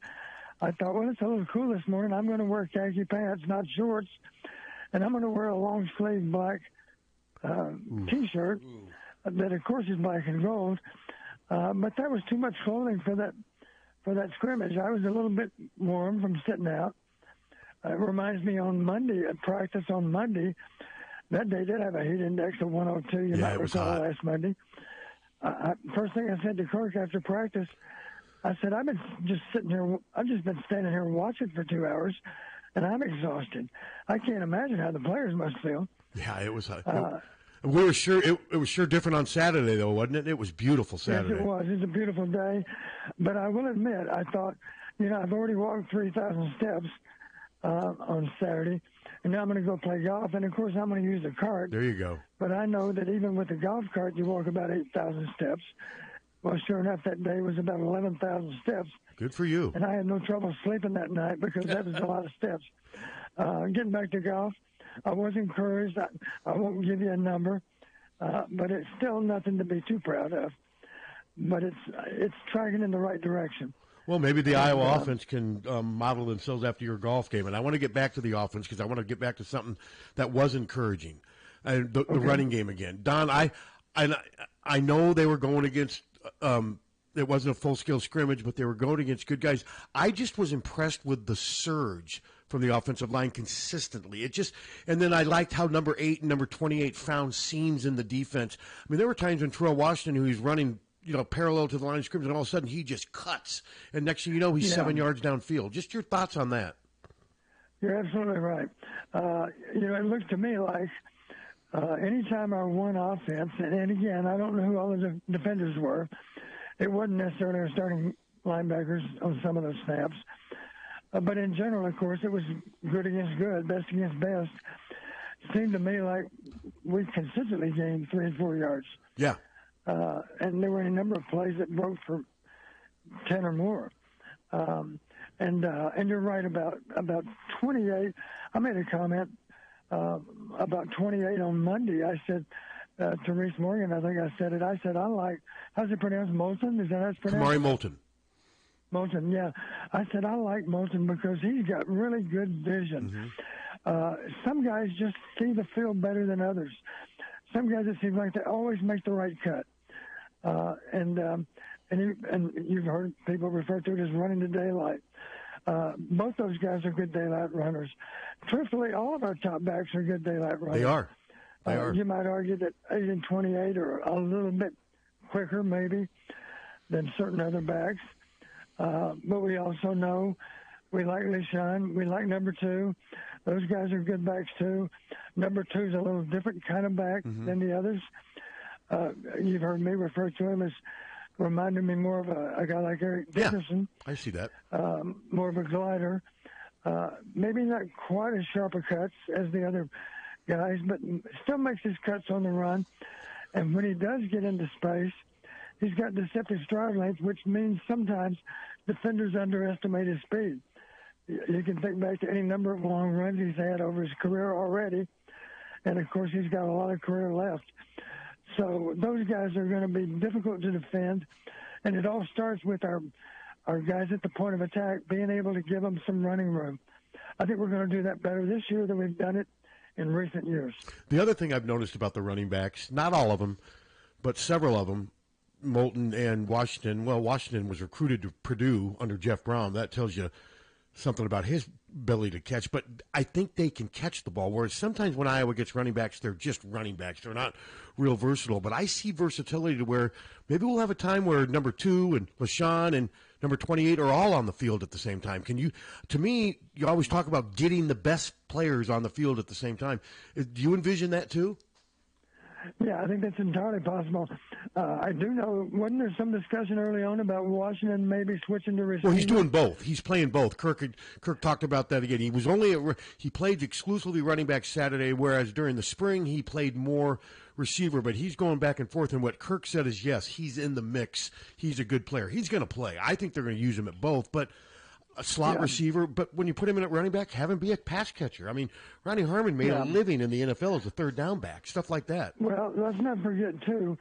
I thought, well, it's a little cool this morning. I'm going to wear khaki pants, not shorts, and I'm going to wear a long-sleeve black T-shirt that, of course, is black and gold. But that was too much clothing for that scrimmage. I was a little bit warm from sitting out. It reminds me on Monday, at practice on Monday, that day did have a heat index of 102. You might recall last Monday. First thing I said to Kirk after practice, I said, I've just been standing here watching for 2 hours, and I'm exhausted. I can't imagine how the players must feel. Yeah, it was. We were sure it was sure different on Saturday, though, wasn't it? It was beautiful Saturday. Yes, it was. It was a beautiful day. But I will admit, I thought, you know, I've already walked 3,000 steps on Saturday, and now I'm going to go play golf. And, of course, I'm going to use the cart. There you go. But I know that even with the golf cart, you walk about 8,000 steps. Well, sure enough, that day was about 11,000 steps. Good for you. And I had no trouble sleeping that night because that was a lot of steps. Getting back to golf, I was encouraged. I won't give you a number, but it's still nothing to be too proud of. But it's tracking in the right direction. Well, maybe the Iowa offense can model themselves after your golf game. And I want to get back to the offense because I want to get back to something that was encouraging, the running game again. Don, I know they were going against it wasn't a full-scale scrimmage, but they were going against good guys. I just was impressed with the surge from the offensive line consistently. And then I liked how number 8 and number 28 found seams in the defense. I mean, there were times when Terrell Washington, who was running, you know, parallel to the line of scrimmage, and all of a sudden he just cuts. And next thing you know, he's 7 yards downfield. Just your thoughts on that. You're absolutely right. You know, it looked to me like anytime our one offense, and again, I don't know who all the defenders were. It wasn't necessarily our starting linebackers on some of those snaps. But in general, of course, it was good against good, best against best. It seemed to me like we consistently gained 3 and 4 yards. Yeah. And there were a number of plays that broke for 10 or more. And you're right about 28. I made a comment about 28 on Monday. I said to Reese Morgan, I think I said it. I said, I like, how's it pronounced, Moulton? Is that how it's pronounced? Kamari Moulton. Moulton, yeah. I said, I like Moulton because he's got really good vision. Mm-hmm. Some guys just see the field better than others. Some guys, it seems like they always make the right cut. And you've heard people refer to it as running to daylight. Both those guys are good daylight runners. Truthfully, all of our top backs are good daylight runners. They are. They are. You might argue that 8 and 28 are a little bit quicker, maybe, than certain other backs. But we also know we like LeSean. We like number 2. Those guys are good backs, too. Number 2 is a little different kind of back than the others. You've heard me refer to him as reminding me more of a guy like Eric Dickerson. Yeah, I see that. More of a glider. Maybe not quite as sharp a cuts as the other guys, but still makes his cuts on the run. And when he does get into space, he's got deceptive stride length, which means sometimes defenders underestimate his speed. You can think back to any number of long runs he's had over his career already. And, of course, he's got a lot of career left. So those guys are going to be difficult to defend. And it all starts with our guys at the point of attack being able to give them some running room. I think we're going to do that better this year than we've done it in recent years. The other thing I've noticed about the running backs, not all of them, but several of them, Moulton and Washington. Well, Washington was recruited to Purdue under Jeff Brown. That tells you something about his ability to catch. But I think they can catch the ball, whereas sometimes when Iowa gets running backs, they're just running backs. They're not real versatile. But I see versatility to where maybe we'll have a time where number 2 and LeSean and number 28 are all on the field at the same time. To me, you always talk about getting the best players on the field at the same time. Do you envision that too? Yeah, I think that's entirely possible. I do know, wasn't there some discussion early on about Washington maybe switching to receiver? Well, he's doing both. He's playing both. Kirk talked about that again. He played exclusively running back Saturday, whereas during the spring he played more receiver. But he's going back and forth. And what Kirk said is, yes, he's in the mix. He's a good player. He's going to play. I think they're going to use him at both, but a slot receiver. But when you put him in at running back, have him be a pass catcher. I mean, Ronnie Harmon made a living in the NFL as a third down back, stuff like that. Well, let's not forget, too,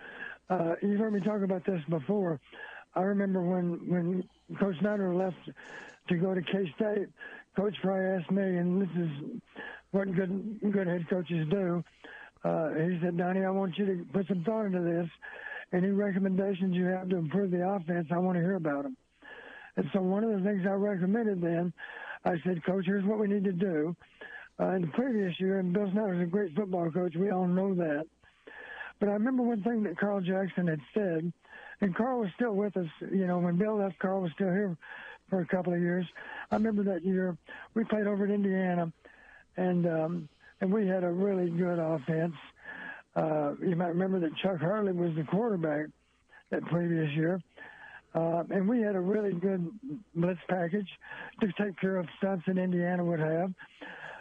you've heard me talk about this before. I remember when Coach Snyder left to go to K-State, Coach Fry asked me, and this is what good head coaches do, he said, Donnie, I want you to put some thought into this. Any recommendations you have to improve the offense, I want to hear about them. And so one of the things I recommended then, I said, Coach, here's what we need to do. In the previous year, and Bill Snyder's a great football coach, we all know that. But I remember one thing that Carl Jackson had said, and Carl was still with us. You know, when Bill left, Carl was still here for a couple of years. I remember that year we played over at Indiana, and we had a really good offense. You might remember that Chuck Hartley was the quarterback that previous year. And we had a really good blitz package to take care of stunts that Indiana would have.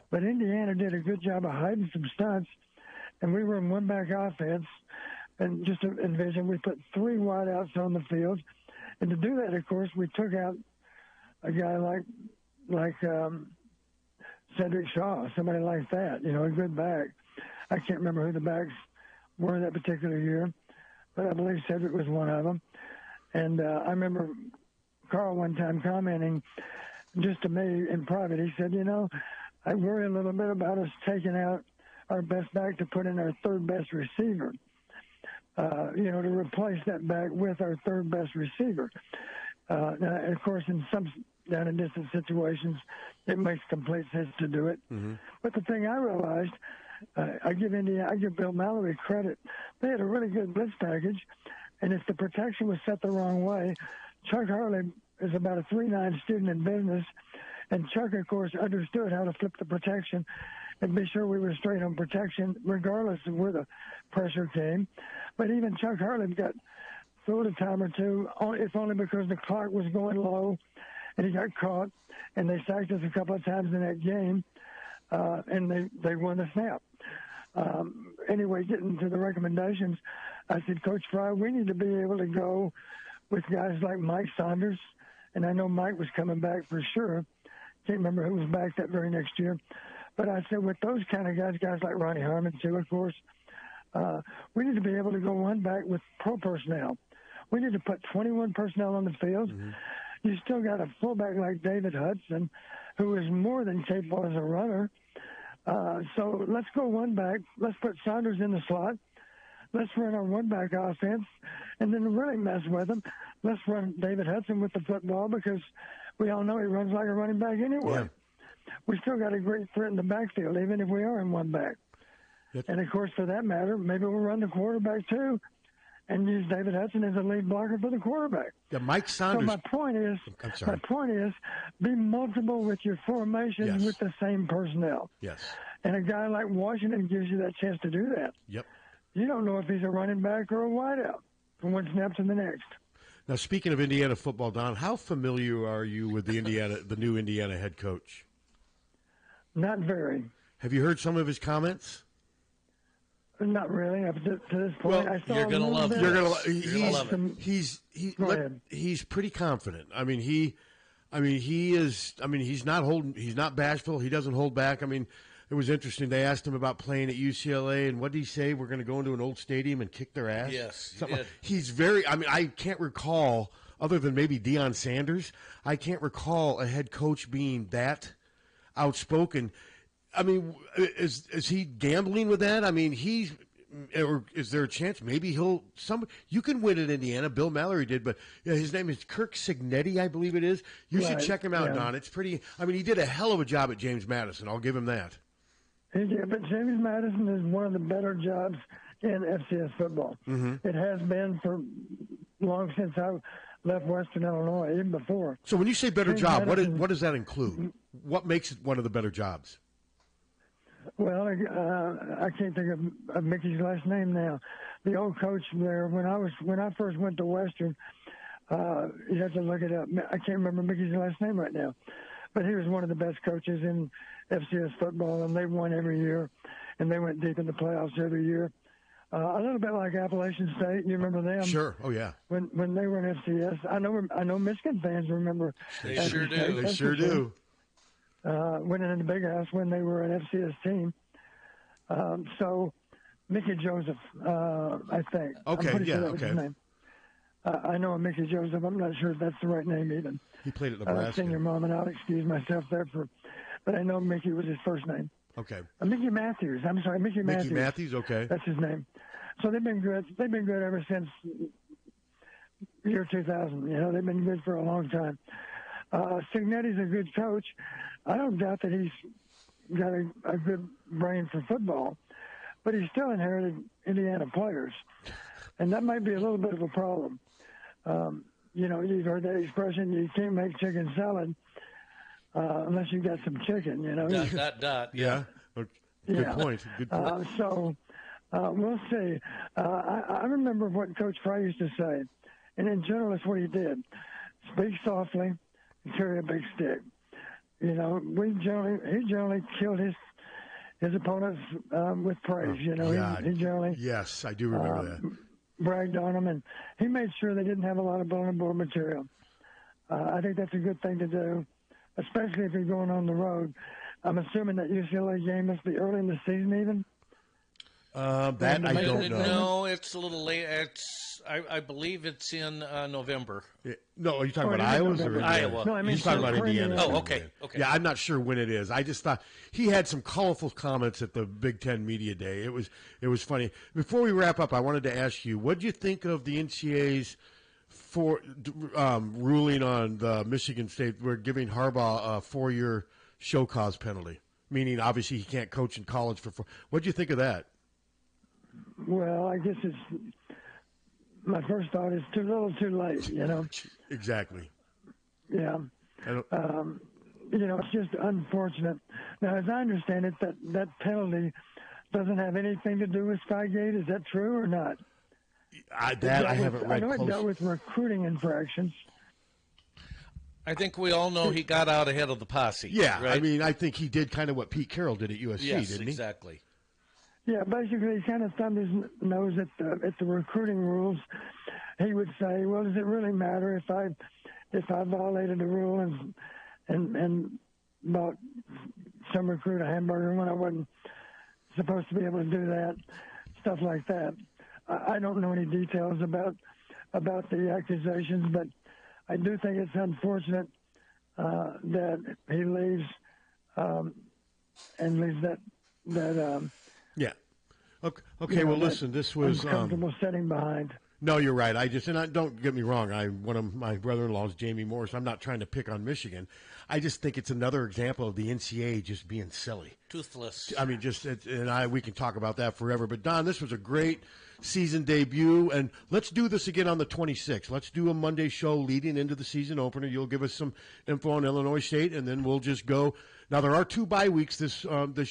But Indiana did a good job of hiding some stunts, and we were in one-back offense. And just to envision, we put 3 wideouts on the field. And to do that, of course, we took out a guy like Cedric Shaw, somebody like that, you know, a good back. I can't remember who the backs were that particular year, but I believe Cedric was one of them. And I remember Carl one time commenting just to me in private. He said, you know, I worry a little bit about us taking out our best back to put in our third best receiver, you know, to replace that back with our third best receiver. Now, of course, in some down and distance situations, it makes complete sense to do it. Mm-hmm. But the thing I realized, I give Bill Mallory credit. They had a really good blitz package. And if the protection was set the wrong way, Chuck Hartley is about a 3.9 student in business, and Chuck, of course, understood how to flip the protection and be sure we were straight on protection, regardless of where the pressure came. But even Chuck Hartley got fooled a time or two, if only because the clock was going low, and he got caught, and they sacked us a couple of times in that game, and they won the snap. Anyway, getting to the recommendations, I said, Coach Fry, we need to be able to go with guys like Mike Saunders, and I know Mike was coming back for sure. Can't remember who was back that very next year. But I said, with those kind of guys like Ronnie Harmon, too, of course, we need to be able to go one back with pro personnel. We need to put 21 personnel on the field. Mm-hmm. You still got a fullback like David Hudson, who is more than capable as a runner. So let's go one back. Let's put Saunders in the slot. let's run our one-back offense, and then really mess with them. Let's run David Hudson with the football because we all know he runs like a running back anyway. Yeah. We still got a great threat in the backfield, even if we are in one back. And, of course, for that matter, maybe we'll run the quarterback too and use David Hudson as a lead blocker for the quarterback. Yeah, Mike Saunders. So my point is, be multiple with your formations with the same personnel. Yes. And a guy like Washington gives you that chance to do that. Yep. You don't know if he's a running back or a wideout from one snap to the next. Now, speaking of Indiana football, Don, how familiar are you with the new Indiana head coach? Not very. Have you heard some of his comments? Not really. Up to this point, I saw you're going to love it. You're going to love it. He's pretty confident. He's not bashful. He doesn't hold back. It was interesting. They asked him about playing at UCLA, and what did he say? We're going to go into an old stadium and kick their ass? Yes, he's very – I can't recall, other than maybe Deion Sanders, I can't recall a head coach being that outspoken. Is he gambling with that? Or is there a chance maybe you can win at Indiana. Bill Mallory did, but his name is Kirk Cignetti, I believe it is. You should check him out, Don. It's pretty – he did a hell of a job at James Madison. I'll give him that. Yeah, but James Madison is one of the better jobs in FCS football. Mm-hmm. It has been for long since I left Western Illinois, even before. So when you say better job, what does that include? What makes it one of the better jobs? Well, I can't think of Mickey's last name now. The old coach there, when I first went to Western, you have to look it up. I can't remember Mickey's last name right now, but he was one of the best coaches in FCS football, and they won every year, and they went deep in the playoffs every year. A little bit like Appalachian State. You remember them? Sure. Oh yeah. When they were in FCS, I know Michigan fans remember. They sure do. They sure do. Winning in the Big House when they were an FCS team. So Mickey Joseph, I think. Okay. Sure that was his name. I know a Mickey Joseph. I'm not sure if that's the right name even. He played at Nebraska. Senior mom, and I'll excuse myself there but I know Mickey was his first name. Okay. Mickey Matthews. I'm sorry, Mickey Matthews. Mickey Matthews, okay. That's his name. So they've been good. They've been good ever since year 2000. They've been good for a long time. Cignetti's a good coach. I don't doubt that he's got a good brain for football, but he's still inherited Indiana players, and that might be a little bit of a problem. You've heard that expression, you can't make chicken salad unless you've got some chicken, Yeah. Good point. So we'll see. I remember what Coach Fry used to say, and in general, that's what he did. Speak softly and carry a big stick. He generally killed his opponents with praise. He generally yes, I do remember that. Bragged on them, and he made sure they didn't have a lot of bulletin board material. I think that's a good thing to do, especially if you're going on the road. I'm assuming that UCLA game must be early in the season, even. That I don't know. No, it's a little late. I believe it's in November. No, are you talking about Iowa or Iowa? No, I mean, he's talking about Indiana. Oh, okay. Yeah, I'm not sure when it is. I just thought he had some colorful comments at the Big Ten Media Day. It was funny. Before we wrap up, I wanted to ask you, what did you think of the NCAA's ruling on the Michigan State? We're giving Harbaugh a 4-year show cause penalty, meaning obviously he can't coach in college for 4. What did you think of that? Well, I guess my first thought is too little, too late. Exactly. Yeah. It's just unfortunate. Now, as I understand it, that penalty doesn't have anything to do with Spygate. Is that true or not? I haven't read. I know it dealt with recruiting infractions. I think we all know he got out ahead of the posse. Yeah, right? I think he did kind of what Pete Carroll did at USC, didn't he? Exactly. Yeah, basically, he kind of thumbed his nose at the recruiting rules. He would say, "Well, does it really matter if I violated the rule and bought some recruit a hamburger when I wasn't supposed to be able to do that?" Stuff like that. I don't know any details about the accusations, but I do think it's unfortunate that he leaves and leaves that. Yeah. Okay, well, listen, this was uncomfortable sitting behind. No, you're right. Don't get me wrong. One of my brother-in-laws, Jamie Morris. I'm not trying to pick on Michigan. I just think it's another example of the NCAA just being silly, toothless. I mean, we can talk about that forever. But Don, this was a great season debut, and let's do this again on the 26th. Let's do a Monday show leading into the season opener. You'll give us some info on Illinois State, and then we'll just go. Now there are 2 bye weeks this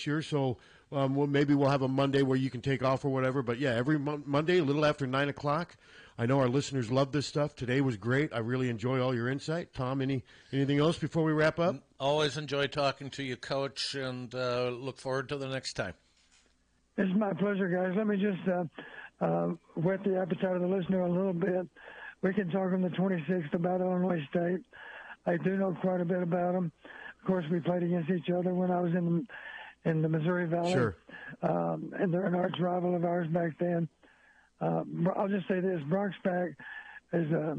year, so. Maybe we'll have a Monday where you can take off or whatever. But, yeah, every Monday, a little after 9 o'clock. I know our listeners love this stuff. Today was great. I really enjoy all your insight. Tom, anything else before we wrap up? Always enjoy talking to you, Coach, and look forward to the next time. It's my pleasure, guys. Let me just whet the appetite of the listener a little bit. We can talk on the 26th about Illinois State. I do know quite a bit about them. Of course, we played against each other when I was in the Missouri Valley. Sure. And they're an arch rival of ours back then. I'll just say this: Brock Spack is a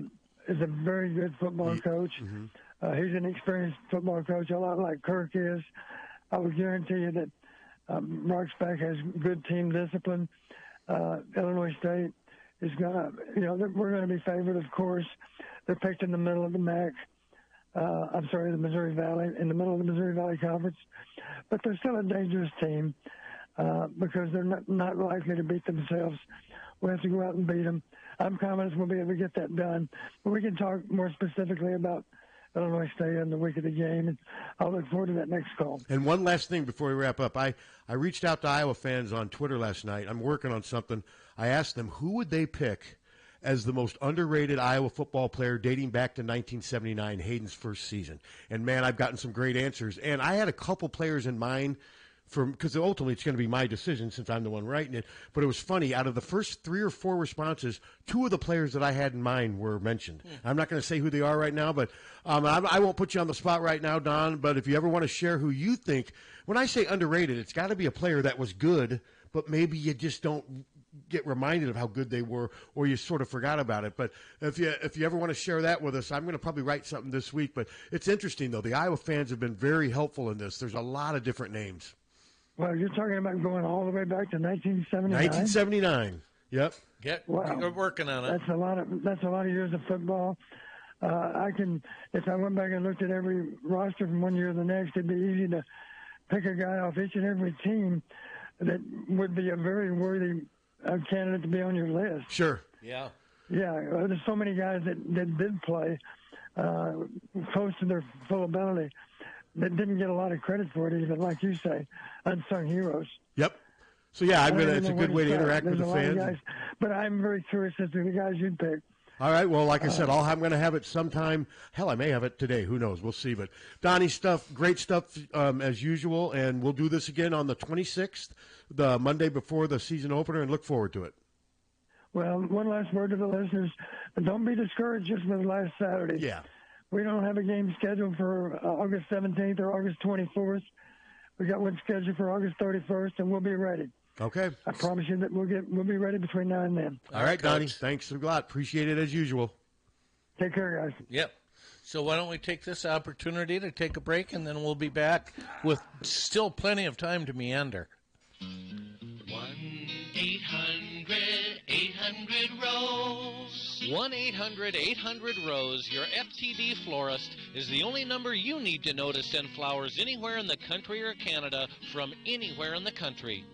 very good football coach. Mm-hmm. He's an experienced football coach, a lot like Kirk is. I would guarantee you that Brock Spack has good team discipline. Illinois State is we're going to be favored, of course. They're picked in the middle of the MAC. the Missouri Valley, in the middle of the Missouri Valley Conference. But they're still a dangerous team because they're not likely to beat themselves. We have to go out and beat them. I'm confident we'll be able to get that done. But we can talk more specifically about Illinois State in the week of the game, and I'll look forward to that next call. And one last thing before we wrap up. I reached out to Iowa fans on Twitter last night. I'm working on something. I asked them who would they pick as the most underrated Iowa football player dating back to 1979, Hayden's first season. And, man, I've gotten some great answers. And I had a couple players in mind because ultimately it's going to be my decision since I'm the one writing it. But it was funny. Out of the first 3 or 4 responses, 2 of the players that I had in mind were mentioned. I'm not going to say who they are right now, but I won't put you on the spot right now, Don. But if you ever want to share who you think, when I say underrated, it's got to be a player that was good, but maybe you just don't get reminded of how good they were, or you sort of forgot about it. But if you ever want to share that with us, I'm going to probably write something this week. But it's interesting, though. The Iowa fans have been very helpful in this. There's a lot of different names. Well, you're talking about going all the way back to 1979? 1979. Yep. Wow. You're working on it. That's a lot of years of football. If I went back and looked at every roster from one year to the next, it'd be easy to pick a guy off each and every team that would be a very worthy candidate to be on your list. Sure. Yeah. Yeah. There's so many guys that did play close to their full ability that didn't get a lot of credit for it, even like you say, unsung heroes. Yep. So yeah, it's a good way to interact with the fans. Guys, but I'm very curious as to the guys you'd pick. All right. Well, like I said, I'm going to have it sometime. Hell, I may have it today. Who knows? We'll see. But Donnie, great stuff as usual, and we'll do this again on the 26th, the Monday before the season opener, and look forward to it. Well, one last word to the listeners: don't be discouraged just with last Saturday. Yeah. We don't have a game scheduled for August 17th or August 24th. We got one scheduled for August 31st, and we'll be ready. Okay. I promise you that we'll be ready between now and then. All right, Donnie. Thanks a lot. Appreciate it as usual. Take care, guys. Yep. So why don't we take this opportunity to take a break, and then we'll be back with still plenty of time to meander. 1-800-800-ROSE. 1-800-800-ROSE. Your FTD florist is the only number you need to know to send flowers anywhere in the country or Canada from anywhere in the country.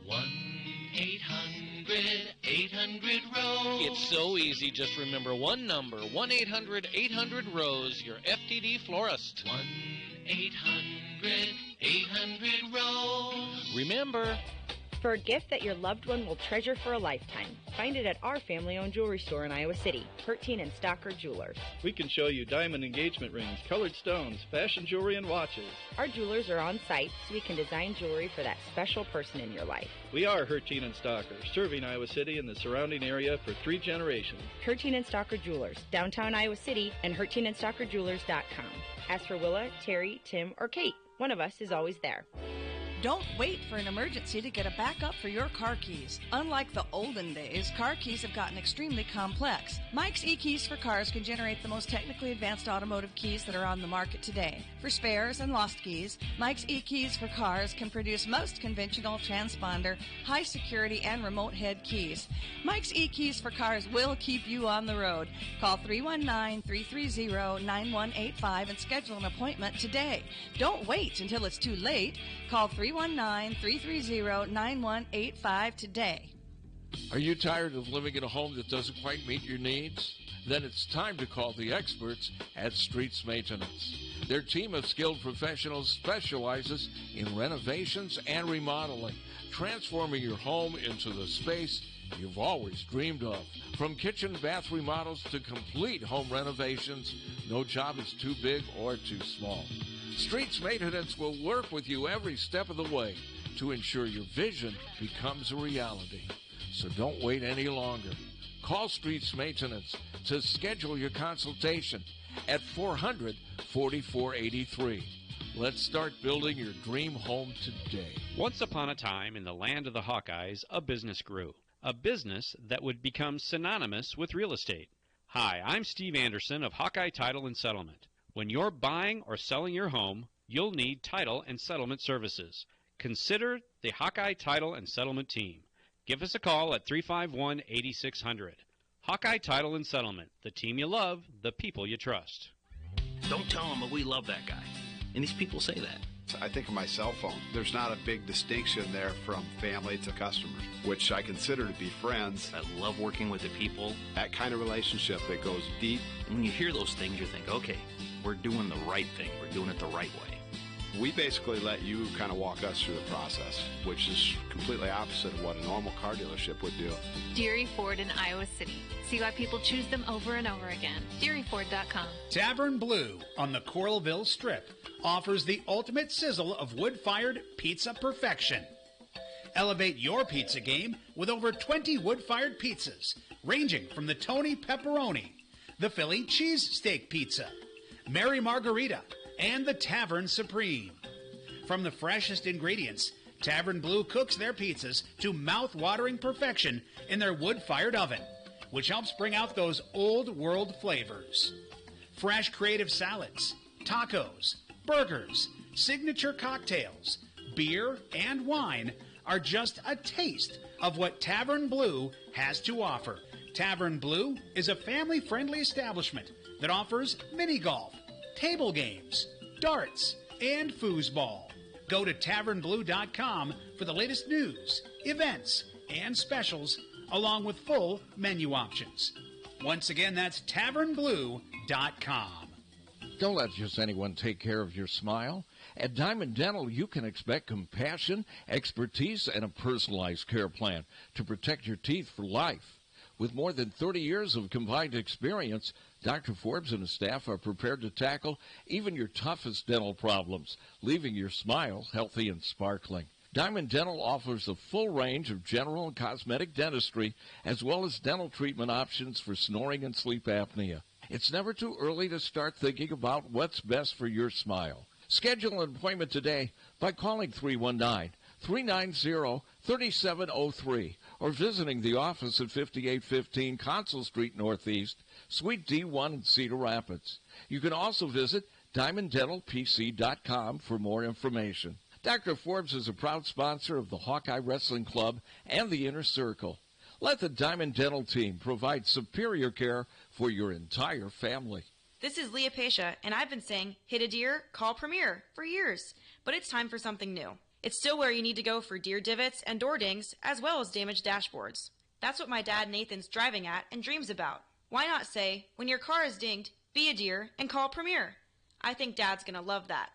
1-800-800-ROSE. It's so easy. Just remember one number. 1-800-800-ROSE. Your FTD florist. 1-800-800-ROSE. Remember, for a gift that your loved one will treasure for a lifetime, find it at our family-owned jewelry store in Iowa City, Hertine and Stocker Jewelers. We can show you diamond engagement rings, colored stones, fashion jewelry, and watches. Our jewelers are on site, so we can design jewelry for that special person in your life. We are Hertine and Stocker, serving Iowa City and the surrounding area for 3 generations. Hertine and Stocker Jewelers, downtown Iowa City, and HertineandStockerJewelers.com. Ask for Willa, Terry, Tim, or Kate. One of us is always there. Don't wait for an emergency to get a backup for your car keys. Unlike the olden days, car keys have gotten extremely complex. Mike's E-Keys for Cars can generate the most technically advanced automotive keys that are on the market today. For spares and lost keys, Mike's E-Keys for Cars can produce most conventional transponder, high security, and remote head keys. Mike's E-Keys for Cars will keep you on the road. Call 319-330-9185 and schedule an appointment today. Don't wait until it's too late. Call 319-330-9185 today. Are you tired of living in a home that doesn't quite meet your needs? Then it's time to call the experts at Streets Maintenance. Their team of skilled professionals specializes in renovations and remodeling, transforming your home into the space you've always dreamed of. From kitchen and bath remodels to complete home renovations, no job is too big or too small. Streets Maintenance will work with you every step of the way to ensure your vision becomes a reality. So don't wait any longer. Call Streets Maintenance to schedule your consultation at 400-4483. Let's start building your dream home today. Once upon a time in the land of the Hawkeyes, a business grew. A business that would become synonymous with real estate. Hi, I'm Steve Anderson of Hawkeye Title and Settlement. When you're buying or selling your home, you'll need title and settlement services. Consider the Hawkeye Title and Settlement team. Give us a call at 351-8600. Hawkeye Title and Settlement, the team you love, the people you trust. Don't tell them that we love that guy. And these people say that. I think of my cell phone. There's not a big distinction there from family to customers, which I consider to be friends. I love working with the people. That kind of relationship that goes deep. And when you hear those things, you think, okay, we're doing the right thing. We're doing it the right way. We basically let you kind of walk us through the process, which is completely opposite of what a normal car dealership would do. Deary Ford in Iowa City. See why people choose them over and over again. DearyFord.com. Tavern Blue on the Coralville Strip offers the ultimate sizzle of wood-fired pizza perfection. Elevate your pizza game with over 20 wood-fired pizzas, ranging from the Tony Pepperoni, the Philly Cheesesteak Pizza, Mary Margarita, and the Tavern Supreme. From the freshest ingredients, Tavern Blue cooks their pizzas to mouth-watering perfection in their wood-fired oven, which helps bring out those old-world flavors. Fresh creative salads, tacos, burgers, signature cocktails, beer, and wine are just a taste of what Tavern Blue has to offer. Tavern Blue is a family-friendly establishment that offers mini golf, table games, darts, and foosball. Go to tavernblue.com for the latest news, events, and specials, along with full menu options. Once again, that's tavernblue.com. Don't let just anyone take care of your smile. At Diamond Dental, you can expect compassion, expertise, and a personalized care plan to protect your teeth for life. With more than 30 years of combined experience, Dr. Forbes and his staff are prepared to tackle even your toughest dental problems, leaving your smile healthy and sparkling. Diamond Dental offers a full range of general and cosmetic dentistry, as well as dental treatment options for snoring and sleep apnea. It's never too early to start thinking about what's best for your smile. Schedule an appointment today by calling 319-390-3703 or visiting the office at 5815 Consul Street Northeast, Suite D1 in Cedar Rapids. You can also visit DiamondDentalPC.com for more information. Dr. Forbes is a proud sponsor of the Hawkeye Wrestling Club and the Inner Circle. Let the Diamond Dental team provide superior care for your entire family. This is Leah Pasha, and I've been saying, hit a deer, call Premier, for years. But it's time for something new. It's still where you need to go for deer divots and door dings, as well as damaged dashboards. That's what my dad Nathan's driving at and dreams about. Why not say, when your car is dinged, be a deer and call Premier? I think Dad's going to love that.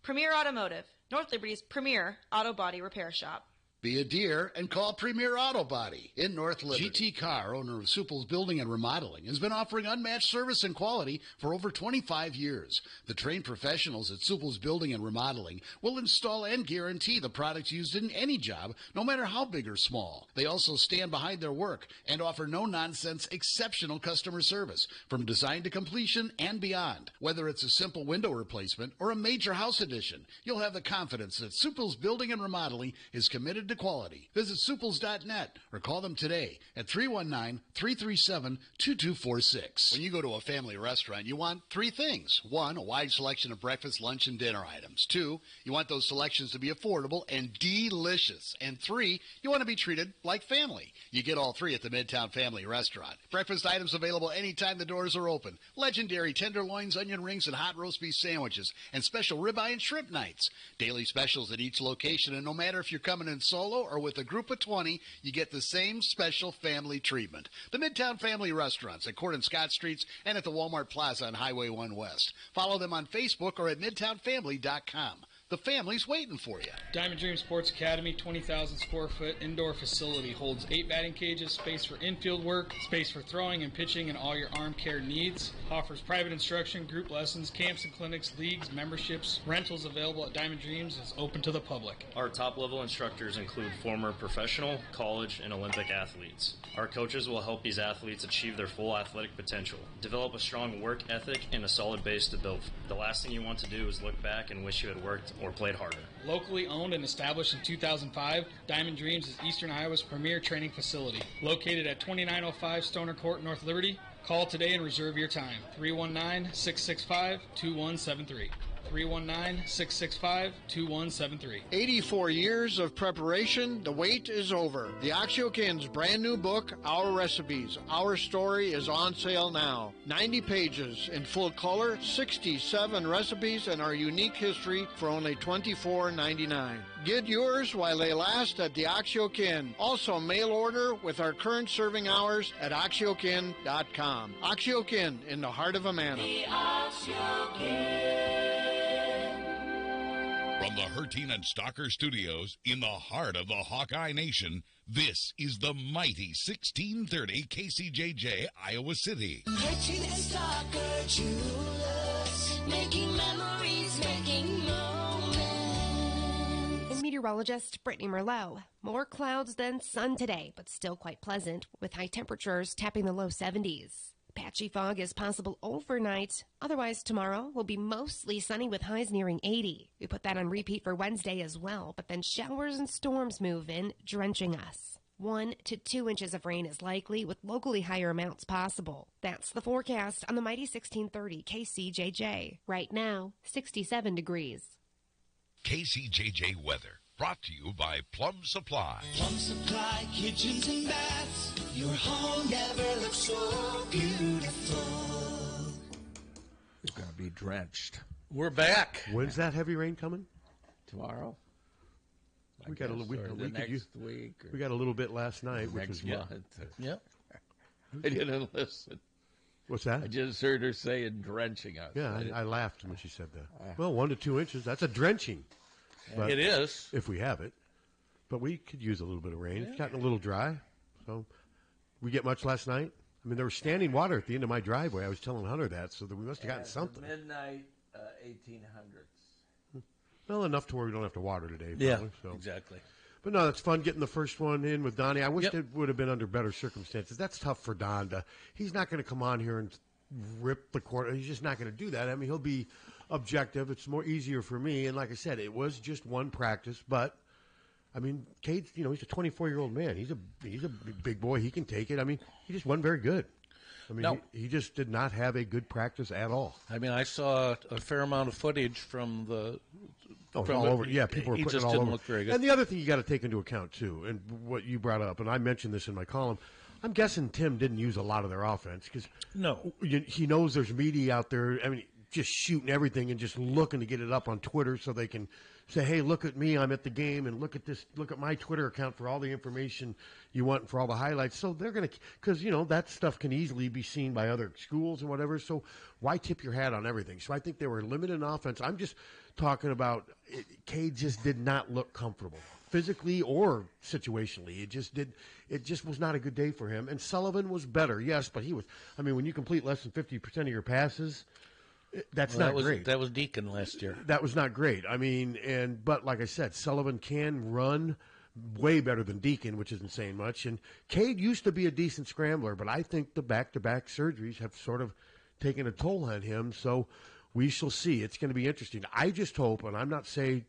Premier Automotive, North Liberty's premier auto body repair shop. Be a deer and call Premier Auto Body in North Liberty. GT Carr, owner of Supple's Building and Remodeling, has been offering unmatched service and quality for over 25 years. The trained professionals at Supple's Building and Remodeling will install and guarantee the products used in any job, no matter how big or small. They also stand behind their work and offer no-nonsense, exceptional customer service from design to completion and beyond. Whether it's a simple window replacement or a major house addition, you'll have the confidence that Supple's Building and Remodeling is committed to quality. Visit suples.net or call them today at 319-337-2246. When you go to a family restaurant, you want three things. One, a wide selection of breakfast, lunch, and dinner items. Two, you want those selections to be affordable and delicious. And three, you want to be treated like family. You get all three at the Midtown Family Restaurant. Breakfast items available anytime the doors are open. Legendary tenderloins, onion rings, and hot roast beef sandwiches, and special ribeye and shrimp nights. Daily specials at each location, and no matter if you're coming in solo or with a group of 20, you get the same special family treatment. The Midtown Family Restaurants at Court and Scott Streets and at the Walmart Plaza on Highway 1 West. Follow them on Facebook or at MidtownFamily.com. The family's waiting for you. Diamond Dream Sports Academy, 20,000 square foot indoor facility, holds 8 batting cages, space for infield work, space for throwing and pitching, and all your arm care needs. Offers private instruction, group lessons, camps and clinics, leagues, memberships. Rentals available at Diamond Dreams is open to the public. Our top-level instructors include former professional, college, and Olympic athletes. Our coaches will help these athletes achieve their full athletic potential, develop a strong work ethic, and a solid base to build. The last thing you want to do is look back and wish you had worked or played harder. Locally owned and established in 2005, Diamond Dreams is Eastern Iowa's premier training facility. Located at 2905 Stoner Court, North Liberty. Call today and reserve your time. 319-665-2173. 319-665-2173. 84 years of preparation, the wait is over. The Oxyokin's brand new book, Our Recipes, Our Story, is on sale now. 90 pages in full color, 67 recipes, and our unique history for only $24.99. Get yours while they last at the Oxyokin. Also mail order with our current serving hours at oxyokin.com. Oxyokin, in the heart of Amana. The Oxyokin. From the Harty and Stalker Studios in the heart of the Hawkeye Nation, this is the mighty 1630 KCJJ, Iowa City. Harty and Stalker Jewelers, making memories, making moments. Meteorologist Brittany Merlot. More clouds than sun today, but still quite pleasant, with high temperatures tapping the low 70s. Patchy fog is possible overnight. Otherwise, tomorrow will be mostly sunny with highs nearing 80. We put that on repeat for Wednesday as well, but then showers and storms move in, drenching us. 1 to 2 inches of rain is likely, with locally higher amounts possible. That's the forecast on the mighty 1630 KCJJ. Right now, 67 degrees. KCJJ weather, brought to you by Plum Supply. Plum Supply, kitchens and baths. Your home never looks so beautiful. It's going to be drenched. We're back. When's that heavy rain coming? Tomorrow. We got a little week. Week. We got a little bit last night, which is month. Yep. I didn't listen. What's that? I just heard her saying drenching us. Yeah, I laughed when she said that. Well, 1 to 2 inches, that's a drenching. But it is. If we have it. But we could use a little bit of rain. It's gotten a little dry. So, we get much last night? I mean, there was standing water at the end of my driveway. I was telling Hunter that, so that we must have gotten something. Midnight, 1800s. Well, enough to where we don't have to water today. Probably, Yeah, so. exactly. But no, it's fun getting the first one in with Donnie. I wish it would have been under better circumstances. That's tough for Don. He's not going to come on here and rip the court. He's just not going to do that. I mean, he'll be objective. It's more easier for me. And like I said, it was just one practice. But, I mean, Cade's, he's a 24-year-old man. He's a big boy. He can take it. I mean, he just wasn't very good. I mean, he just did not have a good practice at all. I mean, I saw a fair amount of footage from the... all over. Yeah, people were putting it all over. He just didn't look very good. And the other thing you got to take into account, too, and what you brought up, and I mentioned this in my column, I'm guessing Tim didn't use a lot of their offense because he knows there's media out there, I mean, just shooting everything and just looking to get it up on Twitter so they can say, hey, look at me, I'm at the game, and look at this, look at my Twitter account for all the information you want and for all the highlights. So they're going to, because, that stuff can easily be seen by other schools and whatever, so why tip your hat on everything? So I think they were limited in offense. talking about Cade just did not look comfortable physically or situationally. It just was not a good day for him. And Sullivan was better, yes, but he was. I mean, when you complete less than 50% of your passes, that's not great. That was Deacon last year. That was not great. I mean, but like I said, Sullivan can run way better than Deacon, which isn't saying much. And Cade used to be a decent scrambler, but I think the back-to-back surgeries have sort of taken a toll on him. So we shall see. It's going to be interesting. I just hope, and I'm not saying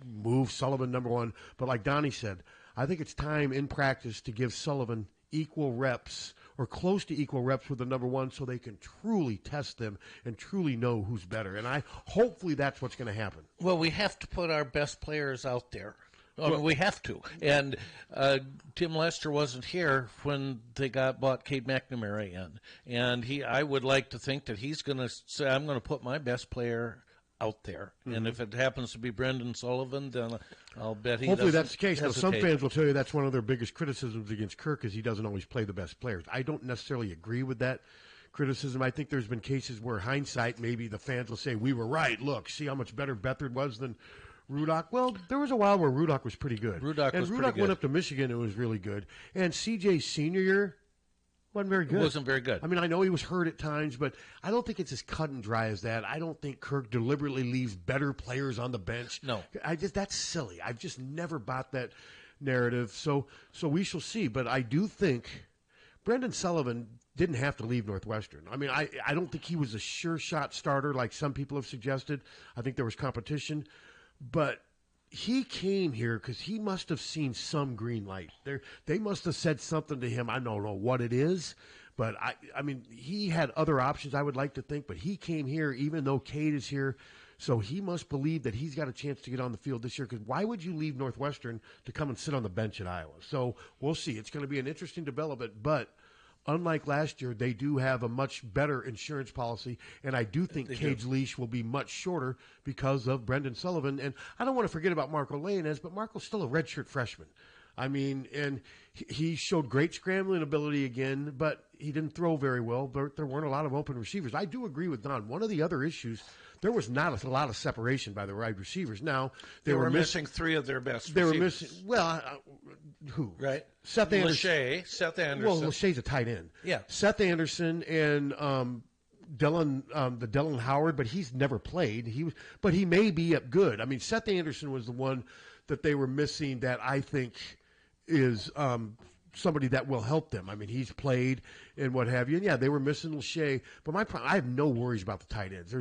move Sullivan number one, but like Donnie said, I think it's time in practice to give Sullivan equal reps or close to equal reps with the number one so they can truly test them and truly know who's better. And hopefully that's what's going to happen. Well, we have to put our best players out there. I mean, we have to. And Tim Lester wasn't here when they bought Cade McNamara in. And I would like to think that he's going to say, I'm going to put my best player out there. Mm-hmm. And if it happens to be Brendan Sullivan, then I'll bet he Hopefully that's the case. Hesitate. Now, some fans will tell you that's one of their biggest criticisms against Kirk is he doesn't always play the best players. I don't necessarily agree with that criticism. I think there's been cases where hindsight, maybe the fans will say, we were right. Look, see how much better Beathard was than Rudock. Well, there was a while where Rudock was pretty good. Rudock went up to Michigan and was really good. And CJ's senior year wasn't very good. Wasn't very good. I mean, I know he was hurt at times, but I don't think it's as cut and dry as that. I don't think Kirk deliberately leaves better players on the bench. No. That's silly. I've just never bought that narrative. So we shall see. But I do think Brendan Sullivan didn't have to leave Northwestern. I mean, I don't think he was a sure shot starter like some people have suggested. I think there was competition. But he came here because he must have seen some green light. They must have said something to him. I don't know what it is, but I mean, he had other options, I would like to think, but he came here even though Cade is here, so he must believe that he's got a chance to get on the field this year, because why would you leave Northwestern to come and sit on the bench at Iowa? So we'll see. It's going to be an interesting development, but unlike last year, they do have a much better insurance policy, and I do think Cade's leash will be much shorter because of Brendan Sullivan. And I don't want to forget about Marco Leonez, but Marco's still a redshirt freshman. I mean, and he showed great scrambling ability again, but he didn't throw very well. There weren't a lot of open receivers. I do agree with Don. One of the other issues, there was not a lot of separation by the wide receivers. Now, they were missing three of their best receivers. They were missing, who? Right. Seth Anderson. Seth Anderson. Well, Lachey's a tight end. Yeah. Seth Anderson and Dylan Howard, but he's never played. But he may be up good. I mean, Seth Anderson was the one that they were missing that I think is somebody that will help them. I mean, he's played and what have you. And, yeah, they were missing Lachey. But I have no worries about the tight ends.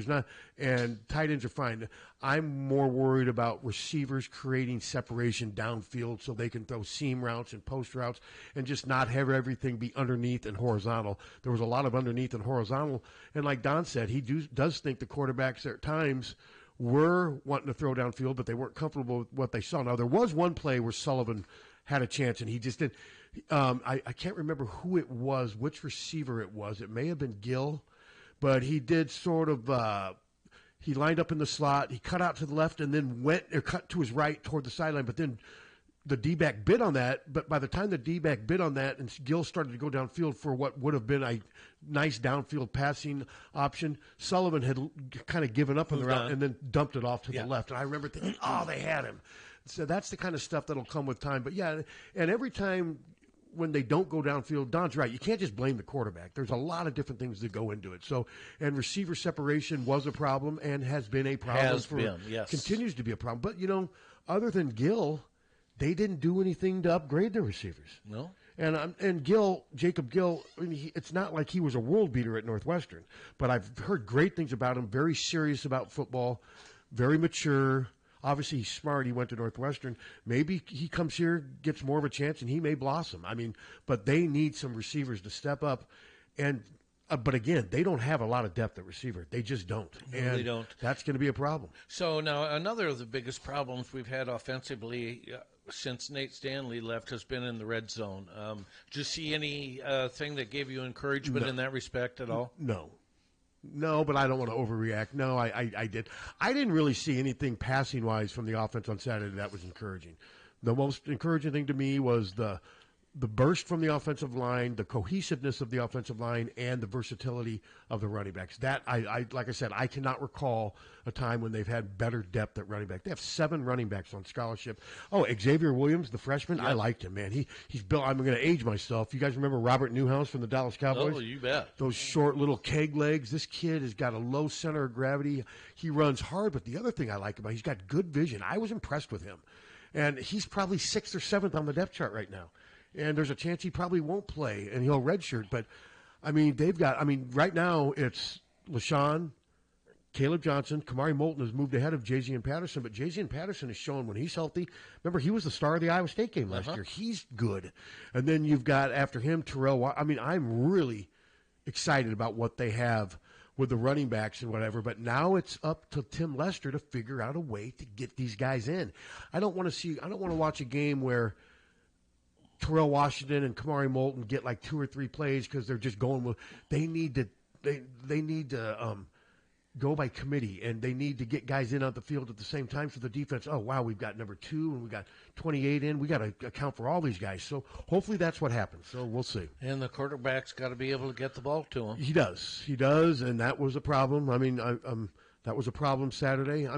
And tight ends are fine. I'm more worried about receivers creating separation downfield so they can throw seam routes and post routes and just not have everything be underneath and horizontal. There was a lot of underneath and horizontal. And like Don said, he does think the quarterbacks at times were wanting to throw downfield, but they weren't comfortable with what they saw. Now, there was one play where Sullivan had a chance, and he just did. I can't remember who it was, which receiver it was. It may have been Gill, but he did sort of he lined up in the slot. He cut out to the left and then cut to his right toward the sideline, but then the D-back bid on that. But by the time the D-back bid on that and Gill started to go downfield for what would have been a nice downfield passing option, Sullivan had kind of given up on the route and then dumped it off to the left. And I remember thinking, they had him. So that's the kind of stuff that'll come with time. But, yeah, and every time when they don't go downfield, Don's right. You can't just blame the quarterback. There's a lot of different things that go into it. So, and receiver separation was a problem and has been a problem. Continues to be a problem. But, other than Gill, they didn't do anything to upgrade their receivers. No. And Jacob Gill, I mean, it's not like he was a world beater at Northwestern. But I've heard great things about him, very serious about football, very mature. Obviously, he's smart. He went to Northwestern. Maybe he comes here, gets more of a chance, and he may blossom. I mean, but they need some receivers to step up. And but again, they don't have a lot of depth at receiver. They just don't. No, and they don't. That's going to be a problem. So now another of the biggest problems we've had offensively since Nate Stanley left has been in the red zone. Did you see any thing that gave you encouragement in that respect at all? No, but I don't want to overreact. No, I did. I didn't really see anything passing-wise from the offense on Saturday that was encouraging. The most encouraging thing to me was the the burst from the offensive line, the cohesiveness of the offensive line, and the versatility of the running backs. That, I like I said, I cannot recall a time when they've had better depth at running back. They have 7 running backs on scholarship. Oh, Xavier Williams, the freshman, I liked him, man. He's built. I'm going to age myself. You guys remember Robert Newhouse from the Dallas Cowboys? Oh, you bet. Those short little keg legs. This kid has got a low center of gravity. He runs hard, but the other thing I like about him, he's got good vision. I was impressed with him. And he's probably 6th or 7th on the depth chart right now. And there's a chance he probably won't play, and he'll redshirt. But, right now it's LaShawn, Caleb Johnson, Kamari Moulton has moved ahead of Jay-Z and Patterson, but Jay-Z and Patterson has shown when he's healthy. Remember, he was the star of the Iowa State game last year. He's good. And then you've got, after him, Terrell. I'm really excited about what they have with the running backs and whatever, but now it's up to Tim Lester to figure out a way to get these guys in. I don't want to watch a game where Terrell Washington and Kamari Moulton get like 2 or 3 plays because they're just going with. They need to go by committee, and they need to get guys in on the field at the same time. So the defense, oh wow, we've got number 2 and we got 28 in. We got to account for all these guys. So hopefully that's what happens. So we'll see. And the quarterback's got to be able to get the ball to him. He does, and that was a problem. That was a problem Saturday.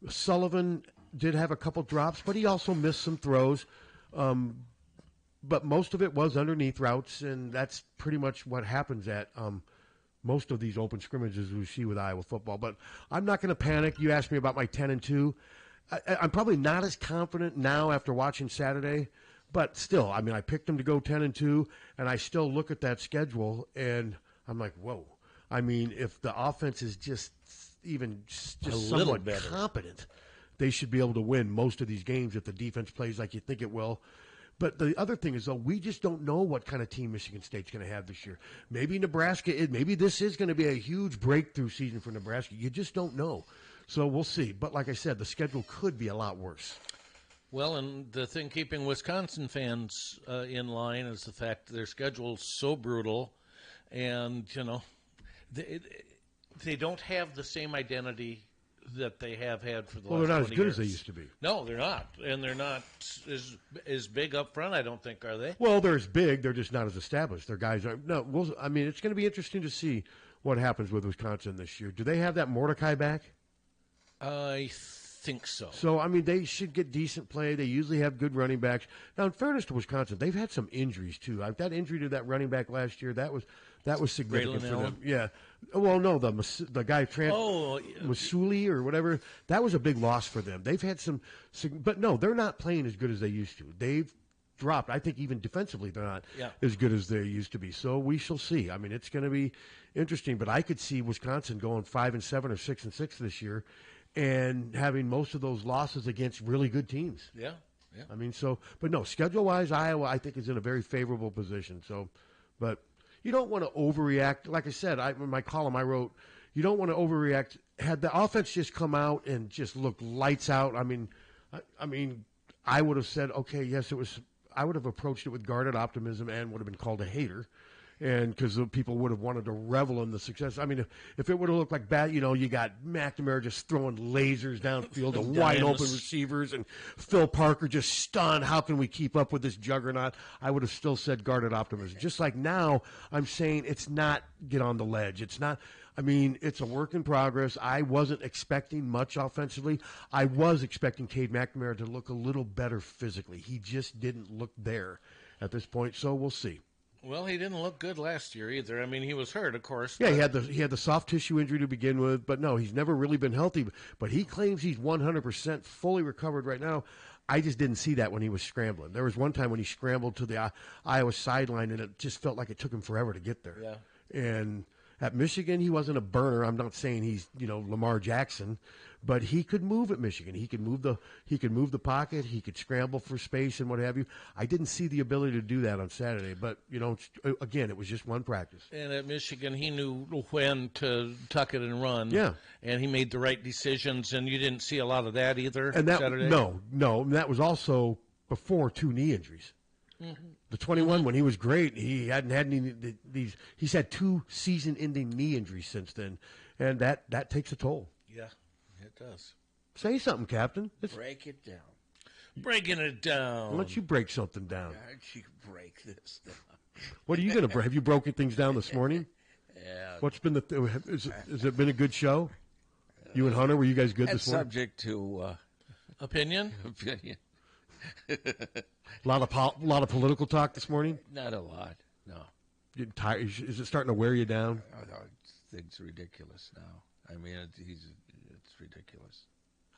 Sullivan did have a couple drops, but he also missed some throws. But most of it was underneath routes, and that's pretty much what happens at most of these open scrimmages we see with Iowa football. But I'm not going to panic. You asked me about my 10-2. I'm probably not as confident now after watching Saturday, but still, I picked them to go 10-2, and I still look at that schedule, and I'm like, whoa. If the offense is just somewhat competent, they should be able to win most of these games if the defense plays like you think it will. But the other thing is, though, we just don't know what kind of team Michigan State's going to have this year. Maybe maybe this is going to be a huge breakthrough season for Nebraska. You just don't know. So we'll see. But like I said, the schedule could be a lot worse. Well, and the thing keeping Wisconsin fans in line is the fact that their schedule's so brutal, and, they don't have the same identity that they have had for the last 20 years. Well, they're not as good as they used to be. No, they're not. And they're not as big up front, I don't think, are they? Well, they're as big. They're just not as established. Their guys aren't. No, it's going to be interesting to see what happens with Wisconsin this year. Do they have that Mordecai back? I think so. So, they should get decent play. They usually have good running backs. Now, in fairness to Wisconsin, they've had some injuries, too. That injury to that running back last year, that was significant for them. Yeah. Well, no, the guy Masuli or whatever, that was a big loss for them. They've had some, but no, they're not playing as good as they used to. They've dropped. I think even defensively, they're not as good as they used to be. So we shall see. It's going to be interesting, but I could see Wisconsin going 5-7 or 6-6 this year, and having most of those losses against really good teams. Yeah. But no, schedule-wise, Iowa, I think, is in a very favorable position. So, but you don't want to overreact. Like I said, in my column I wrote, you don't want to overreact. Had the offense just come out and just looked lights out, I would have said, okay, yes, it was. I would have approached it with guarded optimism and would have been called a hater. And because people would have wanted to revel in the success. If it would have looked like bad, you got McNamara just throwing lasers downfield to wide open receivers and Phil Parker just stunned. How can we keep up with this juggernaut? I would have still said guarded optimism. Just like now, I'm saying it's not get on the ledge. It's not. It's a work in progress. I wasn't expecting much offensively. I was expecting Cade McNamara to look a little better physically. He just didn't look there at this point. So we'll see. Well, he didn't look good last year either. He was hurt, of course. Yeah, he had the soft tissue injury to begin with, but no, he's never really been healthy. But he claims he's 100% fully recovered right now. I just didn't see that when he was scrambling. There was one time when he scrambled to the Iowa sideline, and it just felt like it took him forever to get there. Yeah. And at Michigan, he wasn't a burner. I'm not saying he's Lamar Jackson, but he could move at Michigan. He could move the pocket. He could scramble for space and what have you. I didn't see the ability to do that on Saturday, but again, it was just one practice. And at Michigan, he knew when to tuck it and run. Yeah, and he made the right decisions. And you didn't see a lot of that either. And that Saturday? No, that was also before 2 knee injuries. Mm-hmm. The 21 when he was great, he hadn't had any these. He's had 2 season-ending knee injuries since then, and that takes a toll. Yeah, it does. Say something, Captain. Break it down. Breaking it down. Why don't you break something down? Why don't you break this down? What are you going to break? Have you broken things down this morning? Yeah. What's been has it been a good show? You and Hunter, were you guys good this morning? Subject to opinion. Opinion. A lot of political talk this morning. Not a lot. No. You tired? Is it starting to wear you down? Things ridiculous now. I mean, it's ridiculous.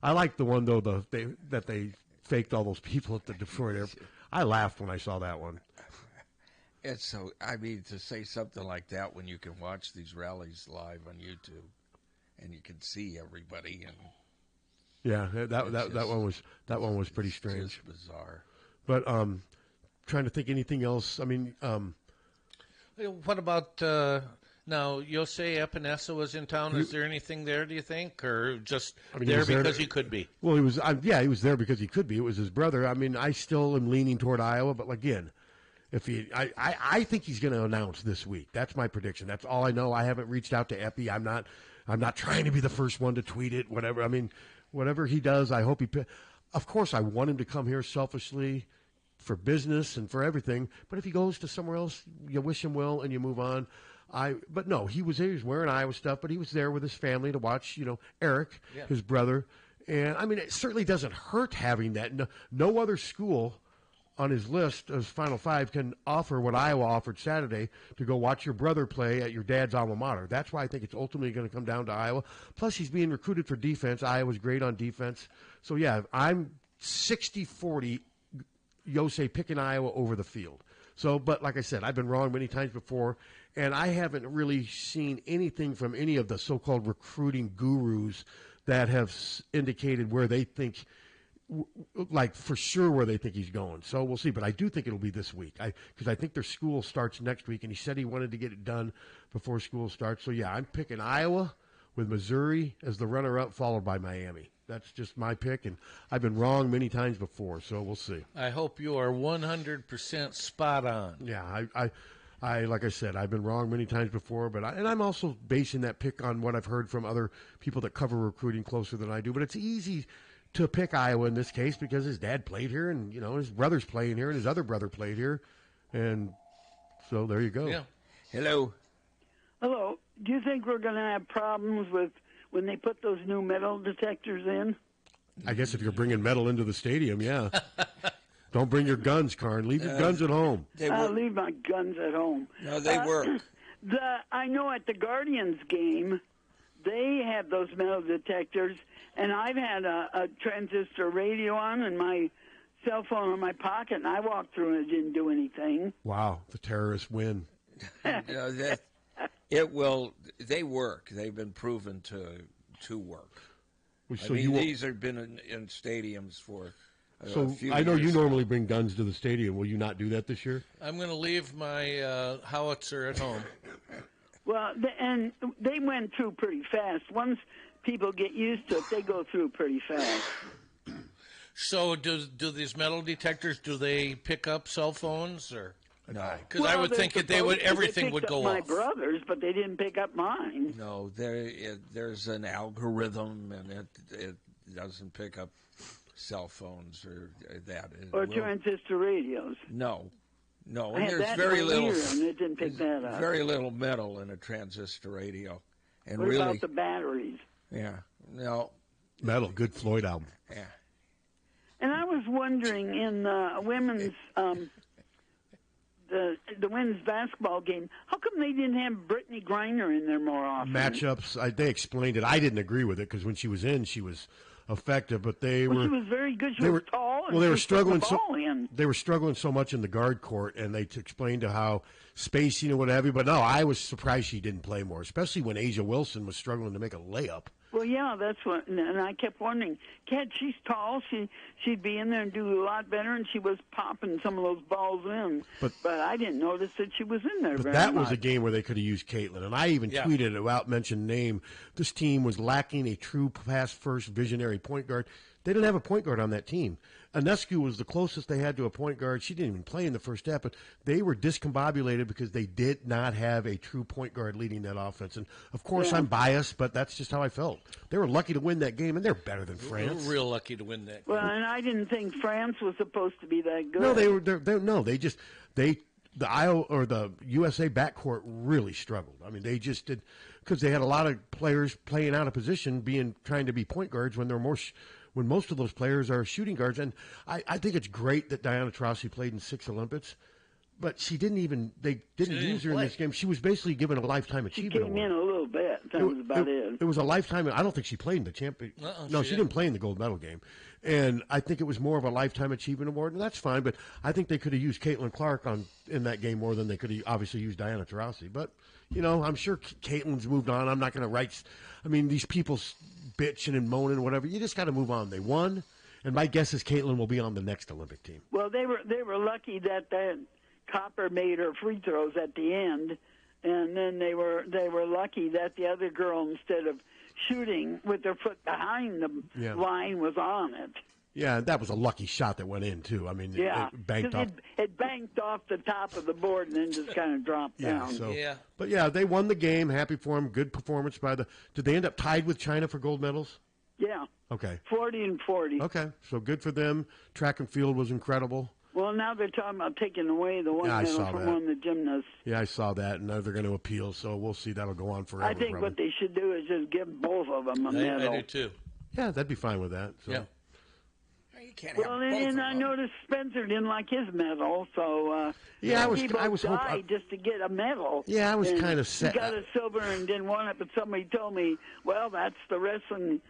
I like the one though that they faked all those people at the Detroit airport. I laughed when I saw that one. It's so. I mean, to say something like that when you can watch these rallies live on YouTube, and you can see everybody, and yeah, that one was pretty strange, just bizarre. But trying to think anything else. I mean, what about now? Jose Epinesa was in town. Is there anything there? Do you think, or just there because he could be? Well, he was. He was there because he could be. It was his brother. I mean, I still am leaning toward Iowa, but again. I think he's going to announce this week. That's my prediction. That's all I know. I haven't reached out to Epi. I'm not trying to be the first one to tweet it. Whatever. I mean, whatever he does, I hope he. Of course, I want him to come here selfishly, for business and for everything. But if he goes to somewhere else, you wish him well and you move on. But no, he was wearing Iowa stuff, but he was there with his family to watch. Eric, his brother, and I mean, it certainly doesn't hurt having that. No other school on his list as Final Five can offer what Iowa offered Saturday to go watch your brother play at your dad's alma mater. That's why I think it's ultimately going to come down to Iowa. Plus, he's being recruited for defense. Iowa's great on defense. So, yeah, I'm 60-40 Jose picking Iowa over the field. So, but like I said, I've been wrong many times before, and I haven't really seen anything from any of the so-called recruiting gurus that have indicated where they think – like for sure where they think he's going. So we'll see. But I do think it'll be this week because I think their school starts next week, and he said he wanted to get it done before school starts. So, yeah, I'm picking Iowa with Missouri as the runner-up, followed by Miami. That's just my pick, and I've been wrong many times before, so we'll see. I hope you are 100% spot on. Yeah, I like I said, I've been wrong many times before, but I'm also basing that pick on what I've heard from other people that cover recruiting closer than I do. But it's easy to pick Iowa in this case because his dad played here, and his brother's playing here, and his other brother played here, and so there you go. Yeah. Hello. Do you think we're going to have problems with when they put those new metal detectors in? I guess if you're bringing metal into the stadium, yeah. Don't bring your guns, Karn. Leave your guns at home. I'll leave my guns at home. No, they work. I know at the Guardians game, they have those metal detectors, and I've had a transistor radio on and my cell phone in my pocket, and I walked through and it didn't do anything. Wow, the terrorists win. It will. They work. They've been proven to work. So these have been in stadiums for a few I know years. you normally bring guns to the stadium. Will you not do that this year? I'm going to leave my howitzer at home. Well, and they went through pretty fast. Once people get used to it, they go through pretty fast. So do these metal detectors, do they pick up cell phones? Or no? Because I would think that everything would go off. My brothers, but they didn't pick up mine. No, there's an algorithm, and it doesn't pick up cell phones or that. Transistor radios. No, I and had there's that very in my little. ear, and it didn't pick that up. Very little metal in a transistor radio, and what really about the batteries? Yeah, no metal. Good Floyd album. Yeah. And I was wondering in the women's the women's basketball game, how come they didn't have Brittany Griner in there more often? Matchups. They explained it. I didn't agree with it because when she was in, she was effective, but she was very good. She was tall. And they were struggling They were struggling so much in the guard court, and they explained to how spacing and what have you. But no, I was surprised she didn't play more, especially when Asia Wilson was struggling to make a layup. Well, yeah, that's what, and I kept wondering, Kat, she's tall, she'd be in there and do a lot better, and she was popping some of those balls in. But I didn't notice that she was in there But very that much. was a game where they could have used Caitlin, and I even tweeted it without mentioning name. This team was lacking a true pass-first visionary point guard. They didn't have a point guard on that team. Anescu was the closest they had to a point guard. She didn't even play in the first step, but they were discombobulated because they did not have a true point guard leading that offense. And, of course, I'm biased, but that's just how I felt. They were lucky to win that game, and they're better than France. They were real lucky to win that game. Well, and I didn't think France was supposed to be that good. No, the USA backcourt really struggled. I mean, they just did because they had a lot of players playing out of position, trying to be point guards when they're when most of those players are shooting guards. And I think it's great that Diana Taurasi played in 6 Olympics, but they didn't use her in this game. She was basically given a lifetime achievement award. She came in a little bit. That was about it. It was a lifetime. I don't think she played in the champion. No, she didn't play in the gold medal game. And I think it was more of a lifetime achievement award, and that's fine. But I think they could have used Caitlin Clark in that game more than they could have obviously used Diana Taurasi. But, I'm sure Caitlin's moved on. I'm not going to write. I mean, these people bitching and moaning and whatever. You just got to move on. They won, and my guess is Caitlin will be on the next Olympic team. Well, they were lucky that Copper made her free throws at the end, and then they were lucky that the other girl, instead of shooting with her foot behind the line, was on it. Yeah, that was a lucky shot that went in too. I mean, it banked off. It banked off the top of the board and then just kind of dropped down. But they won the game. Happy for them. Good performance by Did they end up tied with China for gold medals? Yeah. Okay. 40-40. Okay, so good for them. Track and field was incredible. Well, now they're talking about taking away the one medal from one of the gymnasts. Yeah, I saw that, and now they're going to appeal, so we'll see. That'll go on forever. I think what they should do is just give both of them a medal. I do, too. Yeah, that'd be fine with that. So. Yeah. You can't well, and I noticed Spencer didn't like his medal, so I was hoping just to get a medal. Yeah, I was kind of set. He got a silver and didn't want it, but somebody told me, well, that's the wrestling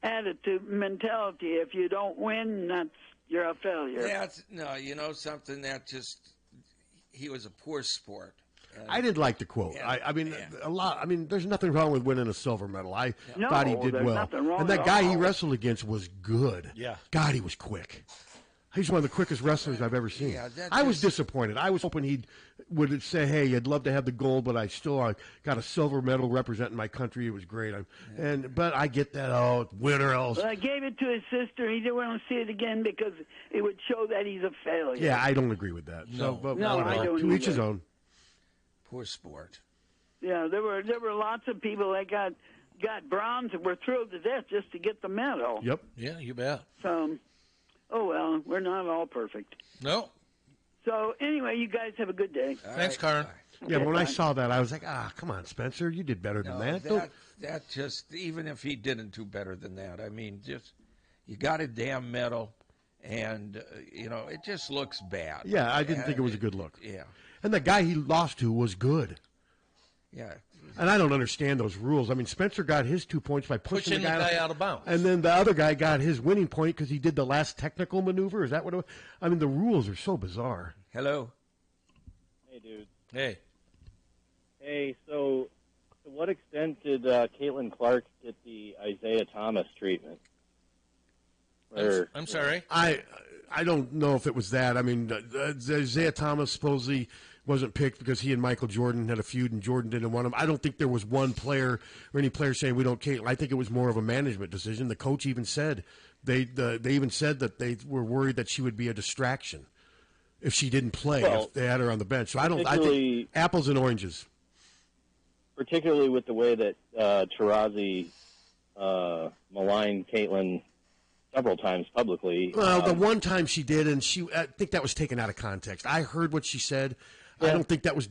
attitude mentality. If you don't win, you're a failure. Something that just he was a poor sport. I didn't like the quote. A lot. I mean, there's nothing wrong with winning a silver medal. I thought he did well. And that guy he wrestled against was good. Yeah. God, he was quick. He's one of the quickest wrestlers I've ever seen. I was disappointed. I was hoping he would say, hey, I'd love to have the gold, but I got a silver medal representing my country. It was great. But I get that, winner else. Well, I gave it to his sister. He didn't want to see it again because it would show that he's a failure. Yeah, I don't agree with that. No, I don't to each his own. Poor sport. Yeah, there were lots of people that got bronze and were thrilled to death just to get the medal. Yep. Yeah, you bet. So, well, we're not all perfect. No. So anyway, you guys have a good day. Thanks, Karen. Yeah, when I saw that, I was like, come on, Spencer, you did better than that. That just, even if he didn't do better than that, I mean, just you got a damn medal, and it just looks bad. Yeah, I didn't think it was a good look. Yeah. And the guy he lost to was good. Yeah. And I don't understand those rules. I mean, Spencer got his 2 points by pushing the guy out of bounds. And then the other guy got his winning point because he did the last technical maneuver. Is that what it was? I mean, the rules are so bizarre. Hello. Hey, dude. Hey. Hey, so to what extent did Caitlin Clark get the Isaiah Thomas treatment? I'm sorry? I don't know if it was that. I mean, Isaiah Thomas supposedly wasn't picked because he and Michael Jordan had a feud and Jordan didn't want him. I don't think there was one player or any player saying we don't Caitlin. I think it was more of a management decision. The coach even said they even said that they were worried that she would be a distraction if she didn't play, if they had her on the bench. So I think apples and oranges. Particularly with the way that Taurasi maligned Caitlin several times publicly. Well, the one time she did, and I think that was taken out of context. I heard what she said. Yeah. I don't think that was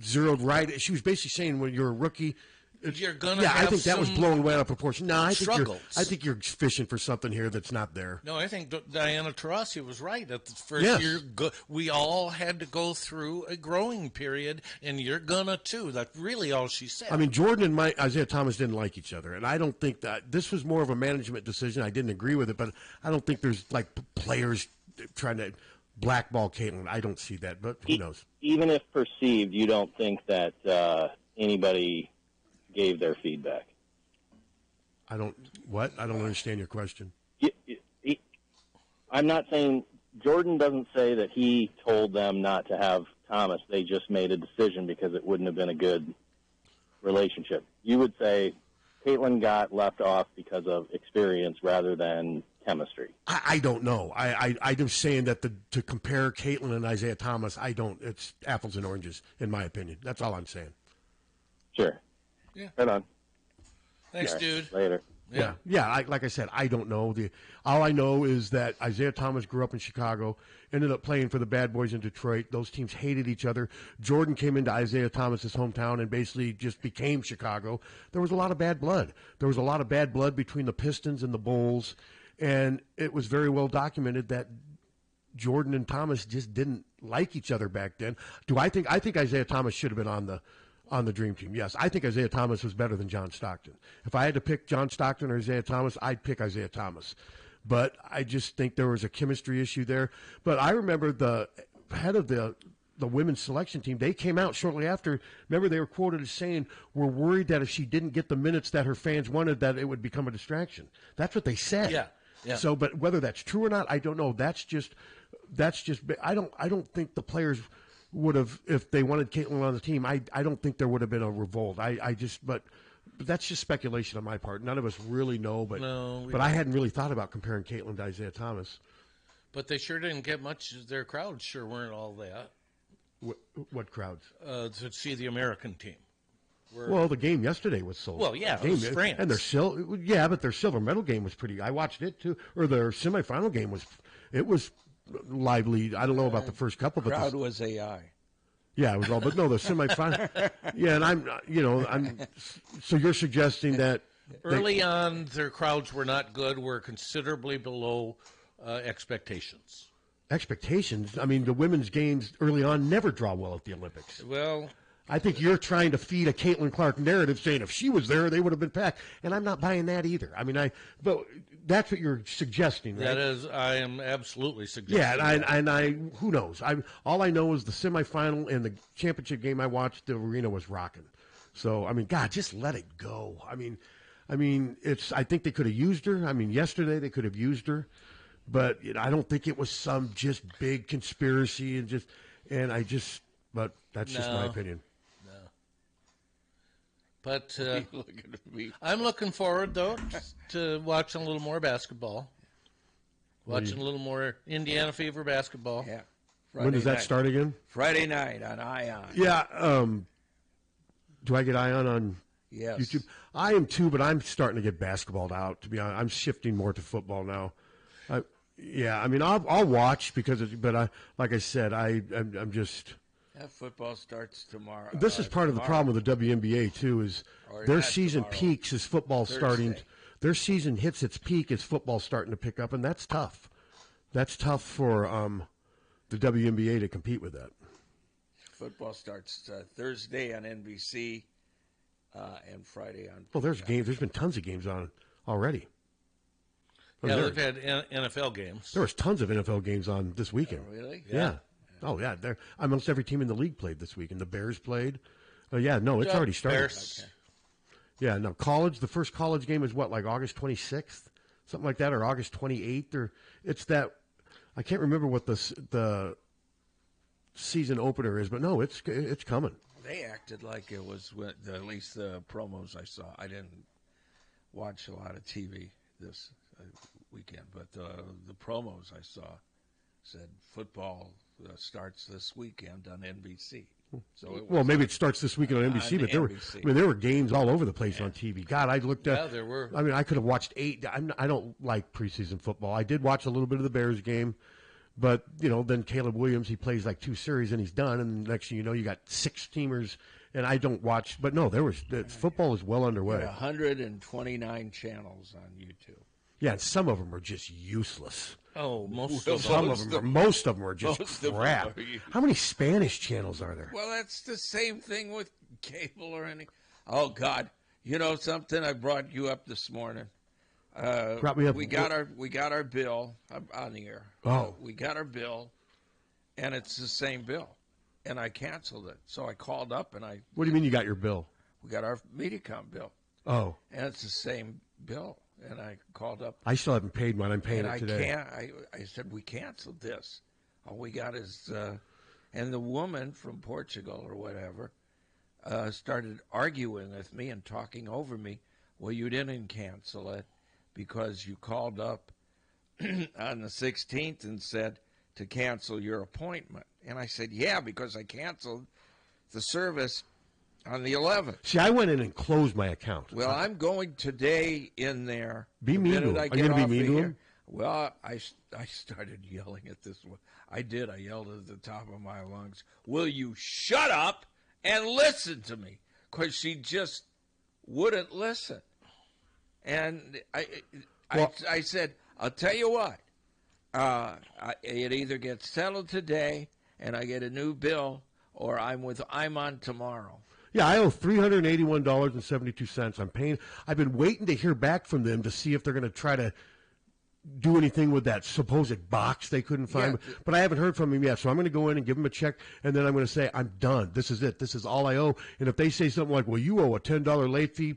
zeroed right. She was basically saying when you're a rookie, you're gonna. Yeah, I think that was blown way out of proportion. No, I think you're fishing for something here that's not there. No, I think Diana Taurasi was right. At the first year, we all had to go through a growing period, and you're gonna too. That's really all she said. I mean, Jordan and Isaiah Thomas didn't like each other, and I don't think that this was more of a management decision. I didn't agree with it, but I don't think there's like players trying to blackball Caitlin. I don't see that, but who knows? Even if perceived, you don't think that anybody gave their feedback. I don't understand your question. I'm not saying Jordan doesn't say that he told them not to have Thomas. They just made a decision because it wouldn't have been a good relationship. You would say Caitlin got left off because of experience rather than chemistry. I don't know. I'm just saying that to compare Caitlin and Isaiah Thomas, it's apples and oranges, in my opinion. That's all I'm saying. Sure. Yeah. Right on. Thanks, dude. Later. Yeah. Like I said, I don't know. All I know is that Isaiah Thomas grew up in Chicago, ended up playing for the Bad Boys in Detroit. Those teams hated each other. Jordan came into Isaiah Thomas's hometown and basically just became Chicago. There was a lot of bad blood. There was a lot of bad blood between the Pistons and the Bulls, and it was very well documented that Jordan and Thomas just didn't like each other back then. I think Isaiah Thomas should have been on the Dream Team. Yes, I think Isaiah Thomas was better than John Stockton. If I had to pick John Stockton or Isaiah Thomas, I'd pick Isaiah Thomas. But I just think there was a chemistry issue there. But I remember the head of the women's selection team, they came out shortly after. Remember, they were quoted as saying, "We're worried that if she didn't get the minutes that her fans wanted, that it would become a distraction." That's what they said. Yeah. So, but whether that's true or not, I don't know. That's just. I don't think the players would have, if they wanted Caitlin on the team, I don't think there would have been a revolt. But that's just speculation on my part. None of us really know, but I hadn't really thought about comparing Caitlin to Isaiah Thomas. But they sure didn't get much. Their crowds sure weren't all that. What crowds? To see the American team. Well, the game yesterday was sold. Well, yeah, it was France. And but their silver medal game was pretty. I watched it too. Or their semifinal game was lively. I don't know about the first couple, but crowd was AI. Yeah, it was all. But no, the semifinal. Yeah, and So you're suggesting that early on their crowds were not good. Were considerably below expectations. Expectations? I mean, the women's games early on never draw well at the Olympics. Well, I think you're trying to feed a Caitlin Clark narrative, saying if she was there, they would have been packed, and I'm not buying that either. I mean, but that's what you're suggesting, right? That is, I am absolutely suggesting. Yeah, and who knows? All I know is the semifinal and the championship game I watched, the arena was rocking. So I mean, God, just let it go. I mean, I think they could have used her. I mean, yesterday they could have used her, but I don't think it was some just big conspiracy but that's just my opinion. But I'm looking forward, though, to watching a little more basketball. Watching a little more Indiana Fever basketball. Yeah. When does that start again? Friday night on Ion. Yeah. Do I get Ion on YouTube? I am too, but I'm starting to get basketballed out, to be honest. I'm shifting more to football now. I'll watch like I said, I'm just. Football starts tomorrow. This is part of the problem with the WNBA too. Is their season peaks as football starting. Their season hits its peak as football starting to pick up, and that's tough. That's tough for the WNBA to compete with that. Football starts Thursday on NBC and Friday on. Well, there's games. There's been tons of games on already. They've had NFL games. There was tons of NFL games on this weekend. Oh, really? Yeah. Oh, yeah. Almost every team in the league played this week, and the Bears played. It's already started. Bears. Okay. Yeah, no, the first college game is what, like August 26th? Something like that, or August 28th? Or it's that, I can't remember what the season opener is, but no, it's coming. They acted like it was, at least the promos I saw. I didn't watch a lot of TV this weekend, but the promos I saw said football starts this weekend on NBC. So maybe it starts this weekend on NBC, but there were games all over the place on TV. God, I looked at. Yeah, there were. I mean, I could have watched 8. I don't like preseason football. I did watch a little bit of the Bears game, but then Caleb Williams, he plays like 2 series and he's done, and next thing you know, you got 6 teamers, and I don't watch. But no, football is well underway. 129 channels on YouTube. Yeah, and some of them are just useless. Oh, most of them are just crap. How many Spanish channels are there? Well, that's the same thing with cable or anything. Oh God, you know something? I brought you up this morning. Brought me up. We got our bill on the air. Oh, we got our bill, and it's the same bill, and I canceled it. So I called up and I. What do you mean you got your bill? We got our MediaCom bill. Oh, and it's the same bill. And I called up. I still haven't paid mine. I'm paying it today. I said, we canceled this. All we got is, and the woman from Portugal or whatever started arguing with me and talking over me. Well, you didn't cancel it because you called up on the 16th and said to cancel your appointment. And I said, yeah, because I canceled the service on the 11th. See, I went in and closed my account. Well, I'm going today in there. Be mean to him. Are you going to be mean to him? Well, I started yelling at this one. I did. I yelled at the top of my lungs, will you shut up and listen to me? Because she just wouldn't listen. And I said, I'll tell you what. It either gets settled today and I get a new bill, or I'm on tomorrow. Yeah, I owe $381.72. I'm paying. I've been waiting to hear back from them to see if they're going to try to do anything with that supposed box they couldn't find. Yeah. But I haven't heard from them yet, so I'm going to go in and give them a check, and then I'm going to say, I'm done. This is it. This is all I owe. And if they say something like, well, you owe a $10 late fee,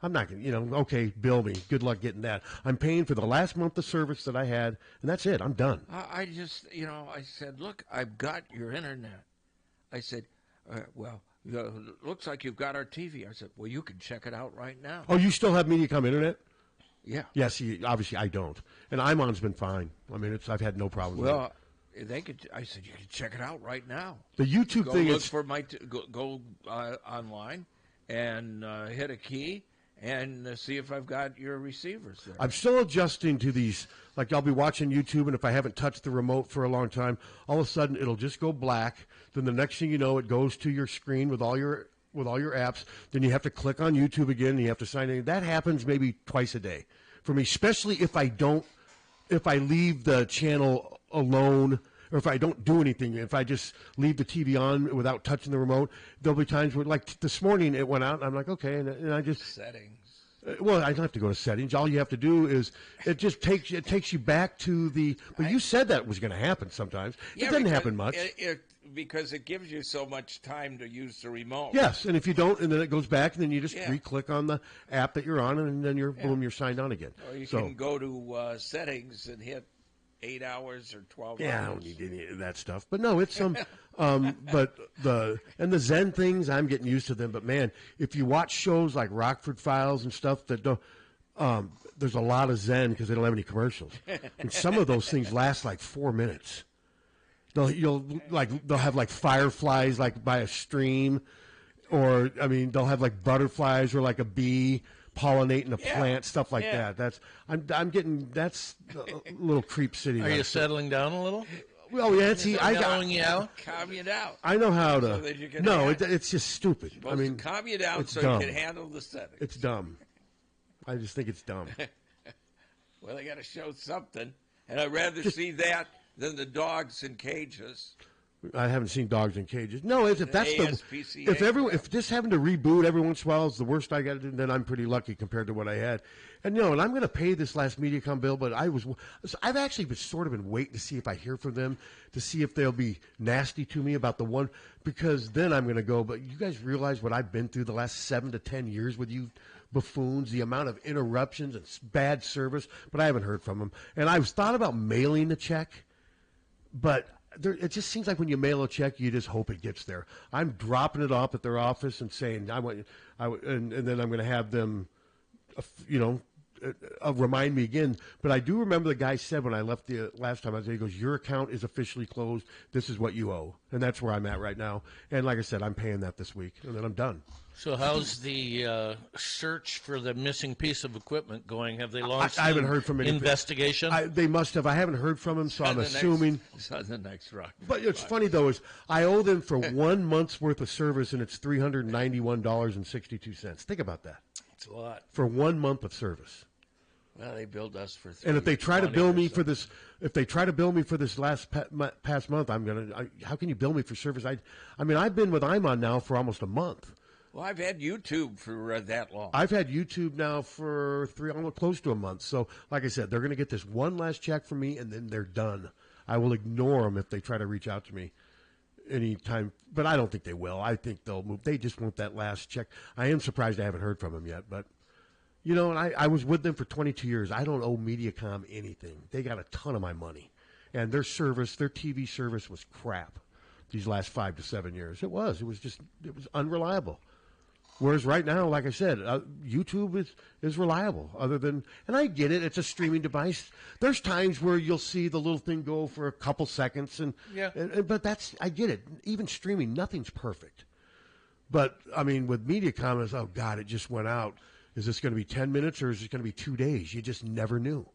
I'm not going to, okay, bill me. Good luck getting that. I'm paying for the last month of service that I had, and that's it. I'm done. I just, I said, look, I've got your internet. I said, well, looks like you've got our TV. I said, well, you can check it out right now. Oh, you still have Mediacom internet? Yeah. Yes, obviously I don't. And Imon's been fine. I mean, I've had no problem with it. Well, I said, you can check it out right now. The YouTube thing is... Go online and hit a key and see if I've got your receivers there. I'm still adjusting to these. Like, I'll be watching YouTube, and if I haven't touched the remote for a long time, all of a sudden it'll just go black. Then the next thing you know, it goes to your screen with all your apps. Then you have to click on YouTube again, and you have to sign in. That happens maybe twice a day for me, especially if I leave the channel alone, or if I don't do anything. If I just leave the TV on without touching the remote, there'll be times where, like this morning, it went out, and I'm like, okay, and I just... Settings. Well, I don't have to go to settings. All you have to do is it takes you back to the. But you said that was going to happen sometimes. Yeah, it doesn't happen much. Because it gives you so much time to use the remote. Yes, and if you don't, and then it goes back, and then you just re-click on the app that you're on, and then boom, you're signed on again. Or you can go to settings and hit 8 hours or 12 hours. Yeah, I don't need any of that stuff. But no, it's some. But the Zen things, I'm getting used to them. But man, if you watch shows like Rockford Files and stuff that don't, there's a lot of Zen because they don't have any commercials, and some of those things last like 4 minutes. They'll have like fireflies like by a stream, or they'll have like butterflies or like a bee pollinating a plant, stuff like that. I'm getting that's a little creep city. Are you settling down a little? Well, yeah, calm you down. I know how to. It's just stupid. Calm you down so dumb. You can handle the settings. It's dumb. I just think it's dumb. Well, they got to show something, and I'd rather see that than the dogs in cages. I haven't seen dogs in cages. No, if this having to reboot every once in a while is the worst I got to do, then I'm pretty lucky compared to what I had. And and I'm going to pay this last Mediacom bill, but I've actually been waiting to see if I hear from them, to see if they'll be nasty to me about the one, because then I'm going to go. But you guys realize what I've been through the last 7 to 10 years with you buffoons, the amount of interruptions and bad service, but I haven't heard from them. And I was thought about mailing the check, but it just seems like when you mail a check, you just hope it gets there. I'm dropping it off at their office and saying and then I'm going to have them, remind me again. But I do remember the guy said when I left the last time, he goes, your account is officially closed. This is what you owe. And that's where I'm at right now. And like I said, I'm paying that this week, and then I'm done. So how's the search for the missing piece of equipment going? Have they launched I haven't heard from any investigation? They must have. I haven't heard from them, so I'm assuming. It's on the next rock. But it's funny, though, is I owe them for 1 month's worth of service, and it's $391.62. Think about that. It's a lot. For 1 month of service. Well, they billed us for 3. And if they try to bill me for this, last past month, how can you bill me for service? I've been with Imon now for almost a month. Well, I've had YouTube for that long. I've had YouTube now for almost close to a month. So, like I said, they're going to get this one last check from me, and then they're done. I will ignore them if they try to reach out to me anytime. But I don't think they will. I think they'll move. They just want that last check. I am surprised I haven't heard from them yet. But, and I was with them for 22 years. I don't owe Mediacom anything. They got a ton of my money. And their TV service was crap these last 5 to 7 years. It was. It was unreliable. Whereas right now, like I said, YouTube is reliable. And I get it, it's a streaming device. There's times where you'll see the little thing go for a couple seconds, but I get it. Even streaming, nothing's perfect. But I mean, with MediaCom, it's, oh God, it just went out. Is this going to be 10 minutes or is it going to be 2 days? You just never knew.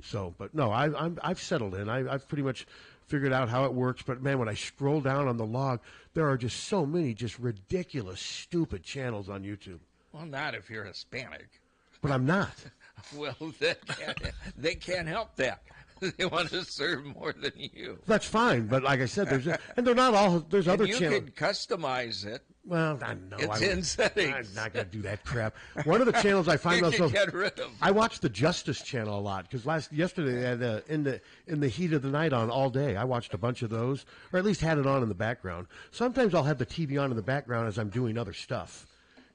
So, but no, I've settled in. I've pretty much figured out how it works. But man, when I scroll down on the log, there are just so many just ridiculous, stupid channels on YouTube. Well, not if you're Hispanic. But I'm not. Well, they can't help that. They want to serve more than you. That's fine, but like I said, and they're not all. There's other channels. You can customize it. Well, I know. It's in settings. I'm not going to do that crap. One of the channels I find myself. Get rid of. I watch the Justice Channel a lot because yesterday they had in the heat of the night on all day. I watched a bunch of those, or at least had it on in the background. Sometimes I'll have the TV on in the background as I'm doing other stuff,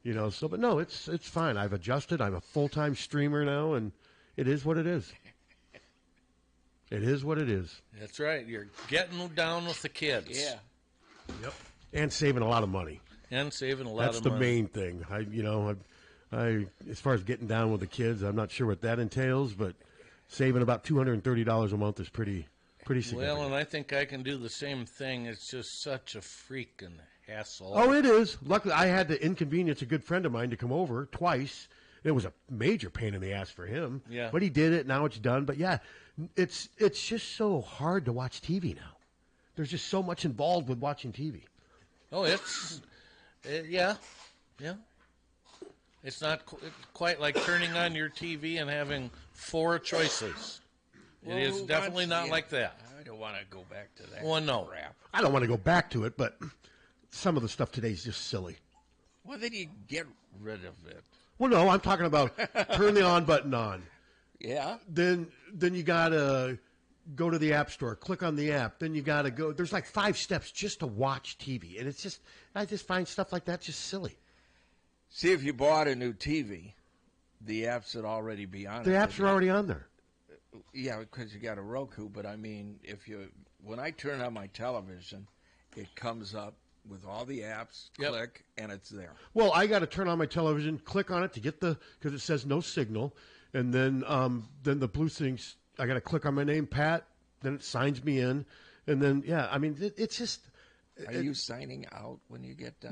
So, but no, it's fine. I've adjusted. I'm a full-time streamer now, and it is what it is. It is what it is. That's right. You're getting down with the kids. Yeah. Yep. And saving a lot of money. That's the main thing. I as far as getting down with the kids, I'm not sure what that entails, but saving about $230 a month is pretty significant. Well, and I think I can do the same thing. It's just such a freaking hassle. Oh, it is. Luckily, I had to inconvenience a good friend of mine to come over twice. It was a major pain in the ass for him. Yeah. But he did it. Now it's done. But yeah, it's just so hard to watch TV now. There's just so much involved with watching TV. Oh, yeah. It's not quite like turning on your TV and having 4 choices. It is definitely not like that. I don't want to go back to that. Well, no. Crap. I don't want to go back to it, but some of the stuff today is just silly. Well, then you get rid of it. Well, no, I'm talking about turn the on button on. Yeah. Then you got to go to the App Store, click on the app. Then you got to go. There's like 5 steps just to watch TV. And I just find stuff like that just silly. See, if you bought a new TV, the apps would already be on it. The apps are already on there. Yeah, because you got a Roku. But I mean, when I turn on my television, it comes up with all the apps, click, and it's there. Well, I got to turn on my television, click on it to get because it says no signal, and then the blue things, I got to click on my name, Pat, then it signs me in, and then, I mean, it's just. Are you signing out when you get done?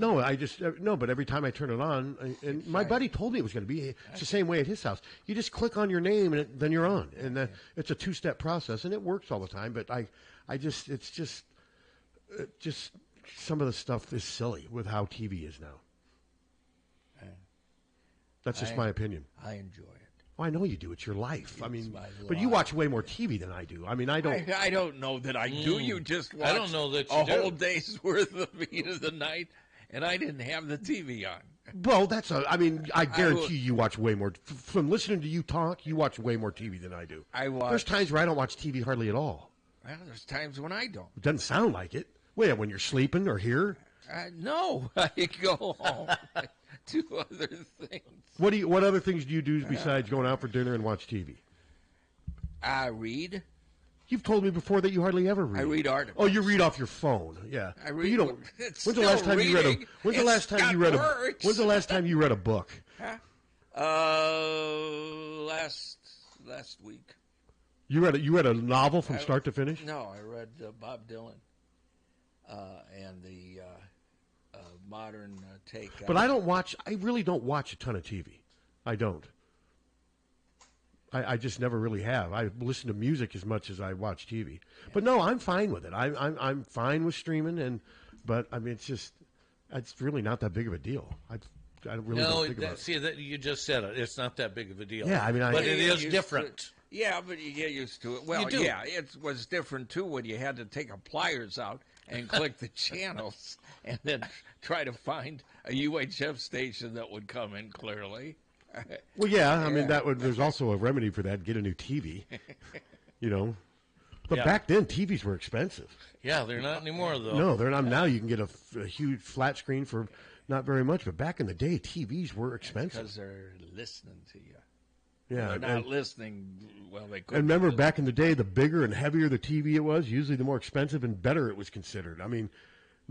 No, but every time I turn it on, and my buddy told me it was going to be, it's the same way at his house. You just click on your name, and then you're on, and it's a 2-step process, and it works all the time, but it's just some of the stuff is silly with how TV is now. That's just my opinion. I enjoy it. Well, I know you do. It's your life. I mean, but you watch way more TV than I do. I mean, I don't. I don't know that I do. You just watch I don't know that you a whole day's worth of Heat of the Night, and I didn't have the TV on. Well, I guarantee you watch way more. From listening to you talk, you watch way more TV than I do. There's times where I don't watch TV hardly at all. Well, there's times when I don't. It doesn't sound like it. Wait, when you're sleeping or here? No, I go home. Do other things. What other things do you do besides going out for dinner and watch TV? I read. You've told me before that you hardly ever read. I read articles. Oh, you read off your phone. Yeah. I read. But you don't. It's when's the last time you read a? When's the last time you read a? When's the last time you read a book? Last week. You read a novel from start to finish? No, I read Bob Dylan and the modern take. But I really don't watch a ton of TV. I don't. I just never really have. I listen to music as much as I watch TV. Yeah. But no, I'm fine with it. I'm fine with streaming, but I mean, it's really not that big of a deal. I really don't think about it. See, that you just said it. It's not that big of a deal. Yeah, I mean, but it is different. Yeah, but you get used to it. Well, yeah, it was different too when you had to take a pliers out and click the channels and then try to find a UHF station that would come in clearly. Well, yeah, I mean there's also a remedy for that. Get a new TV, But back then, TVs were expensive. Yeah, they're not anymore though. No, they're not. Now you can get a huge flat screen for not very much. But back in the day, TVs were expensive because they're listening to you. Yeah, they're not listening. Well, they could. And remember, back in the day, the bigger and heavier the TV it was, usually the more expensive and better it was considered. I mean,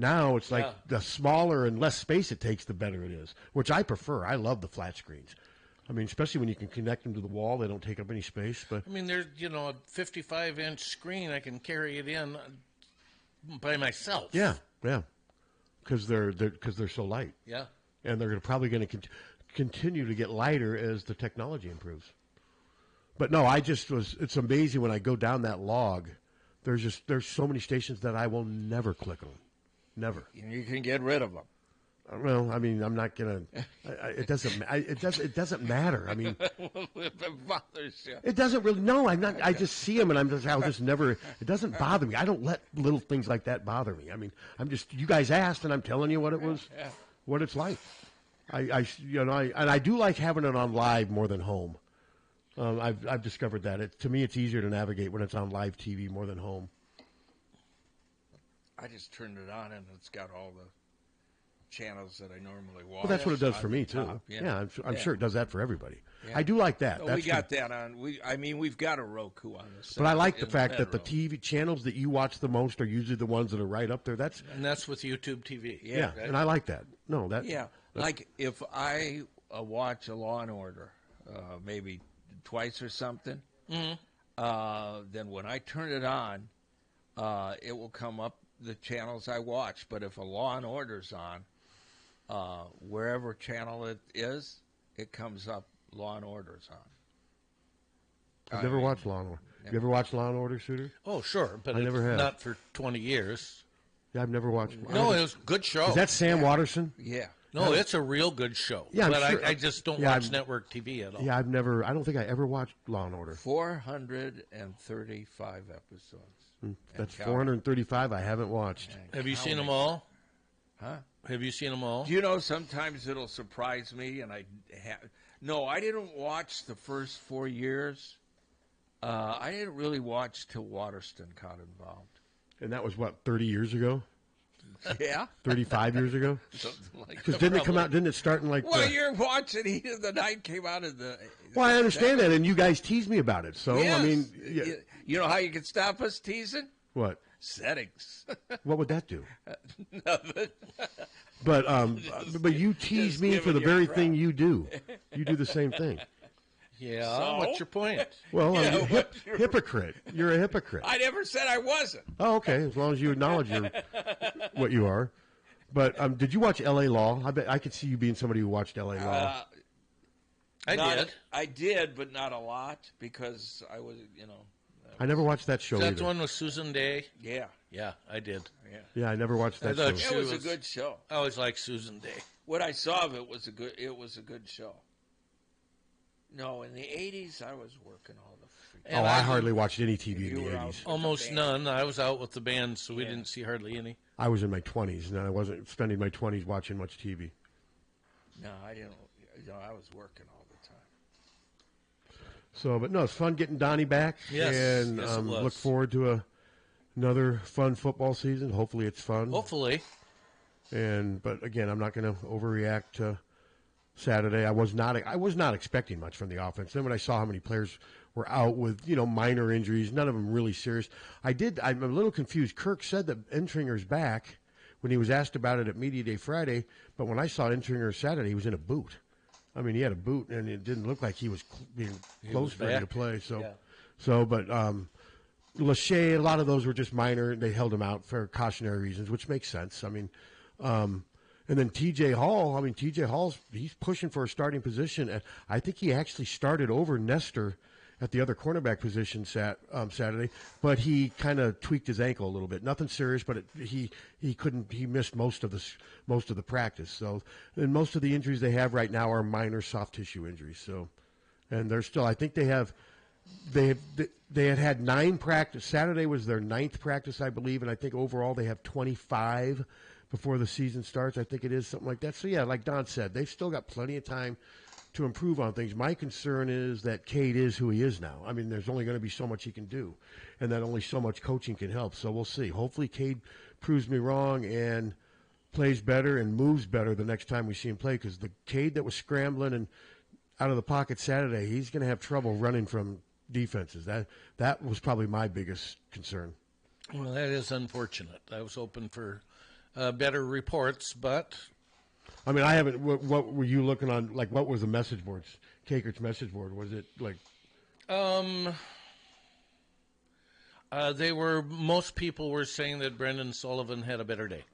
Now it's like the smaller and less space it takes, the better it is, which I prefer. I love the flat screens. I mean, especially when you can connect them to the wall, they don't take up any space. But I mean, there's a 55-inch screen. I can carry it in by myself. Yeah, because they're so light. Yeah, and they're probably going to continue to get lighter as the technology improves. But no, it's amazing when I go down that log. There's so many stations that I will never click on, never. You can get rid of them. Well, I mean, I'm not gonna. It doesn't matter. I mean, it bothers you. It doesn't really. No, I'm not. I just see them, and I'll just never. It doesn't bother me. I don't let little things like that bother me. I mean, I'm just. You guys asked, and I'm telling you what it was, what it's like. I do like having it on live more than home. I've discovered that. To me, it's easier to navigate when it's on live TV more than home. I just turned it on, and it's got all the channels that I normally watch. Well, that's what it does for me too. I'm sure it does that for everybody. Yeah. I do like that. We got that on. We've got a Roku on this. But I like the fact that the TV channels that you watch the most are usually the ones that are right up there. And that's with YouTube TV. Yeah, and I like that. Like if I watch a Law and Order, maybe twice or something, then when I turn it on, it will come up the channels I watch. But if a Law and Order's on, wherever channel it is, it comes up Law and Order's on. I've never watched Law and Order. You ever watched Law and Order, Suter? Oh, sure, but I never have. Not for 20 years. Yeah, I've never watched. No, it was a good show. Is that Sam Watterson? Yeah. No, it's a real good show. Yeah, but sure. I just don't watch network TV at all. Yeah, I don't think I ever watched Law and Order. 435 episodes. That's 435 I haven't watched. Have you seen them all? Huh? Have you seen them all? Do you know sometimes it'll surprise me, and I didn't watch the first 4 years. I didn't really watch till Waterston got involved. And that was, 30 years ago? Yeah. 35 years ago? Something like Because didn't it start in you're watching Heat of the Night came out in the... Well, I understand that, and you guys teased me about it, so, yes. I mean... Yeah. You know how you can stop us teasing? What? Settings. What would that do? Nothing. But you tease me for the very thing you do. You do the same thing. Yeah, so? What's your point? Well, hypocrite. You're a hypocrite. I never said I wasn't. Oh, okay, as long as you acknowledge what you are. But did you watch L.A. Law? I could see you being somebody who watched L.A. Law. I did, but not a lot because I was, I never watched that show Is that either. the one with Susan Day? Yeah. Yeah, I did. Yeah, I never watched that show. It was a good show. I always liked Susan Day. What I saw of it was a good show. No, in the 80s, I was working all the... I hardly watched any TV in the 80s. Almost none. I was out with the band, so we didn't see hardly any. I was in my 20s, and I wasn't spending my 20s watching much TV. No, I didn't. I was working all the time. So, but no, it's fun getting Donnie back. Yes, and yes, it was. Look forward to another fun football season. Hopefully it's fun. Hopefully. But again, I'm not going to overreact to Saturday. I was not expecting much from the offense. Then when I saw how many players were out with minor injuries, none of them really serious. I'm a little confused. Kirk said that Entringer's back when he was asked about it at Media Day Friday, but when I saw Entringer Saturday, he was in a boot. I mean, he had a boot, and it didn't look like he was being close ready to play. But Lachey, a lot of those were just minor. They held him out for cautionary reasons, which makes sense. I mean, and then T.J. Hall. T.J. he's pushing for a starting position. And I think he actually started over Nestor at the other cornerback position Saturday, but he kind of tweaked his ankle a little bit. Nothing serious, but he missed most of the practice. So, and most of the injuries they have right now are minor soft tissue injuries. So, and they're still. I think they had 9 practice. Saturday was their 9th practice, I believe, and I think overall they have 25 before the season starts. I think it is something like that. So yeah, like Don said, they've still got plenty of time to improve on things. My concern is that Cade is who he is now. I mean, there's only going to be so much he can do, and that only so much coaching can help. So we'll see. Hopefully Cade proves me wrong and plays better and moves better the next time we see him play, because the Cade that was scrambling and out of the pocket Saturday, he's going to have trouble running from defenses. That was probably my biggest concern. Well, that is unfortunate. I was hoping for better reports, but... I mean, I haven't. What were you looking on? Like, what was the message boards? Cakert's message board, was it like? They were. Most people were saying that Brendan Sullivan had a better day,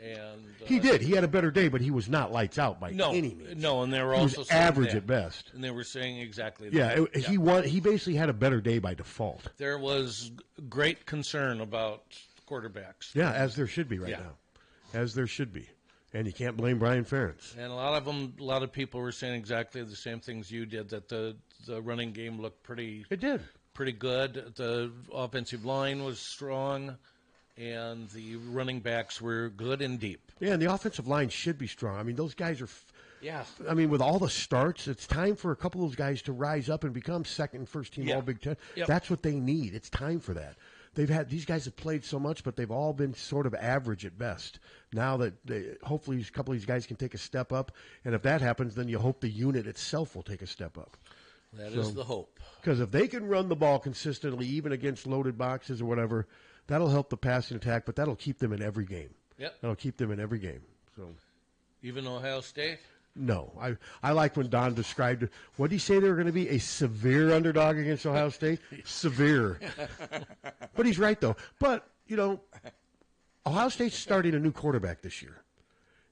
and he did. He had a better day, but he was not lights out by any means. No, and they were he also was saying average that. At best. And they were saying exactly that. Yeah, he won. He basically had a better day by default. There was great concern about quarterbacks. Yeah, as there should be right now, as there should be. And you can't blame Brian Ferentz. And a lot of people were saying exactly the same things you did, that the running game looked pretty good. The offensive line was strong, and the running backs were good and deep. Yeah, and the offensive line should be strong. I mean, those guys are Yeah. I mean, with all the starts, it's time for a couple of those guys to rise up and become second and first team All Big Ten. Yep. That's what they need. It's time for that. These guys have played so much, but they've all been sort of average at best. Now that hopefully a couple of these guys can take a step up, and if that happens, then you hope the unit itself will take a step up. That is the hope. Because if they can run the ball consistently, even against loaded boxes or whatever, that'll help the passing attack, but that'll keep them in every game. Yep. That'll keep them in every game. So, even Ohio State? No. I like when Don described it. What did he say they were going to be? A severe underdog against Ohio State? Severe. But he's right, though. But, Ohio State's starting a new quarterback this year.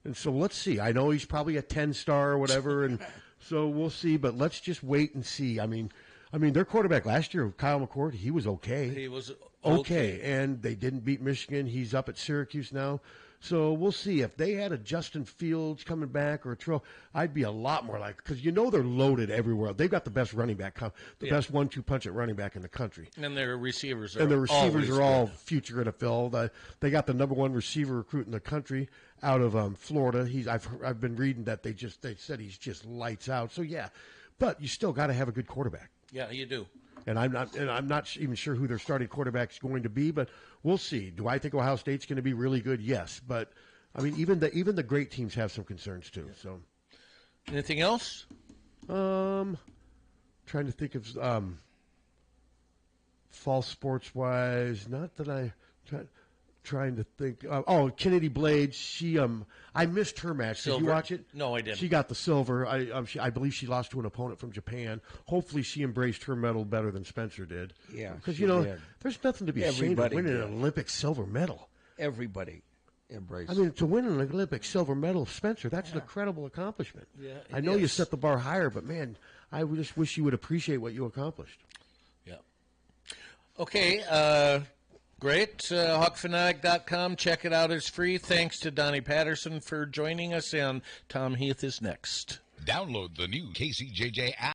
And so let's see. I know he's probably a 10-star or whatever, and so we'll see. But let's just wait and see. I mean, their quarterback last year, Kyle McCord, he was okay. He was okay. And they didn't beat Michigan. He's up at Syracuse now. So we'll see. If they had a Justin Fields coming back or a Trill, I'd be a lot more like, because they're loaded everywhere. They've got the best running back, best 1-2 punch at running back in the country. And their receivers are all future NFL. They got the number one receiver recruit in the country out of Florida. I've been reading that they said he's just lights out. So yeah, but you still got to have a good quarterback. Yeah, you do. And I'm not even sure who their starting quarterback is going to be, but we'll see. Do I think Ohio State's going to be really good? Yes, but I mean, even the great teams have some concerns too. So, anything else? Trying to think of fall sports wise. Not that I trying to think. Kennedy Blades. She I missed her match. Silver. Did you watch it? No, I didn't. She got the silver. I believe she lost to an opponent from Japan. Hopefully, she embraced her medal better than Spencer did. Yeah, because there's nothing to be ashamed of winning an Olympic silver medal. Everybody embraced. I mean, to win an Olympic silver medal, Spencer, that's an incredible accomplishment. Yeah, I know you set the bar higher, but man, I just wish you would appreciate what you accomplished. Yeah. Okay. Great. HawkFanatic.com. Check it out. It's free. Thanks to Donnie Patterson for joining us, and Tom Heath is next. Download the new KCJJ app.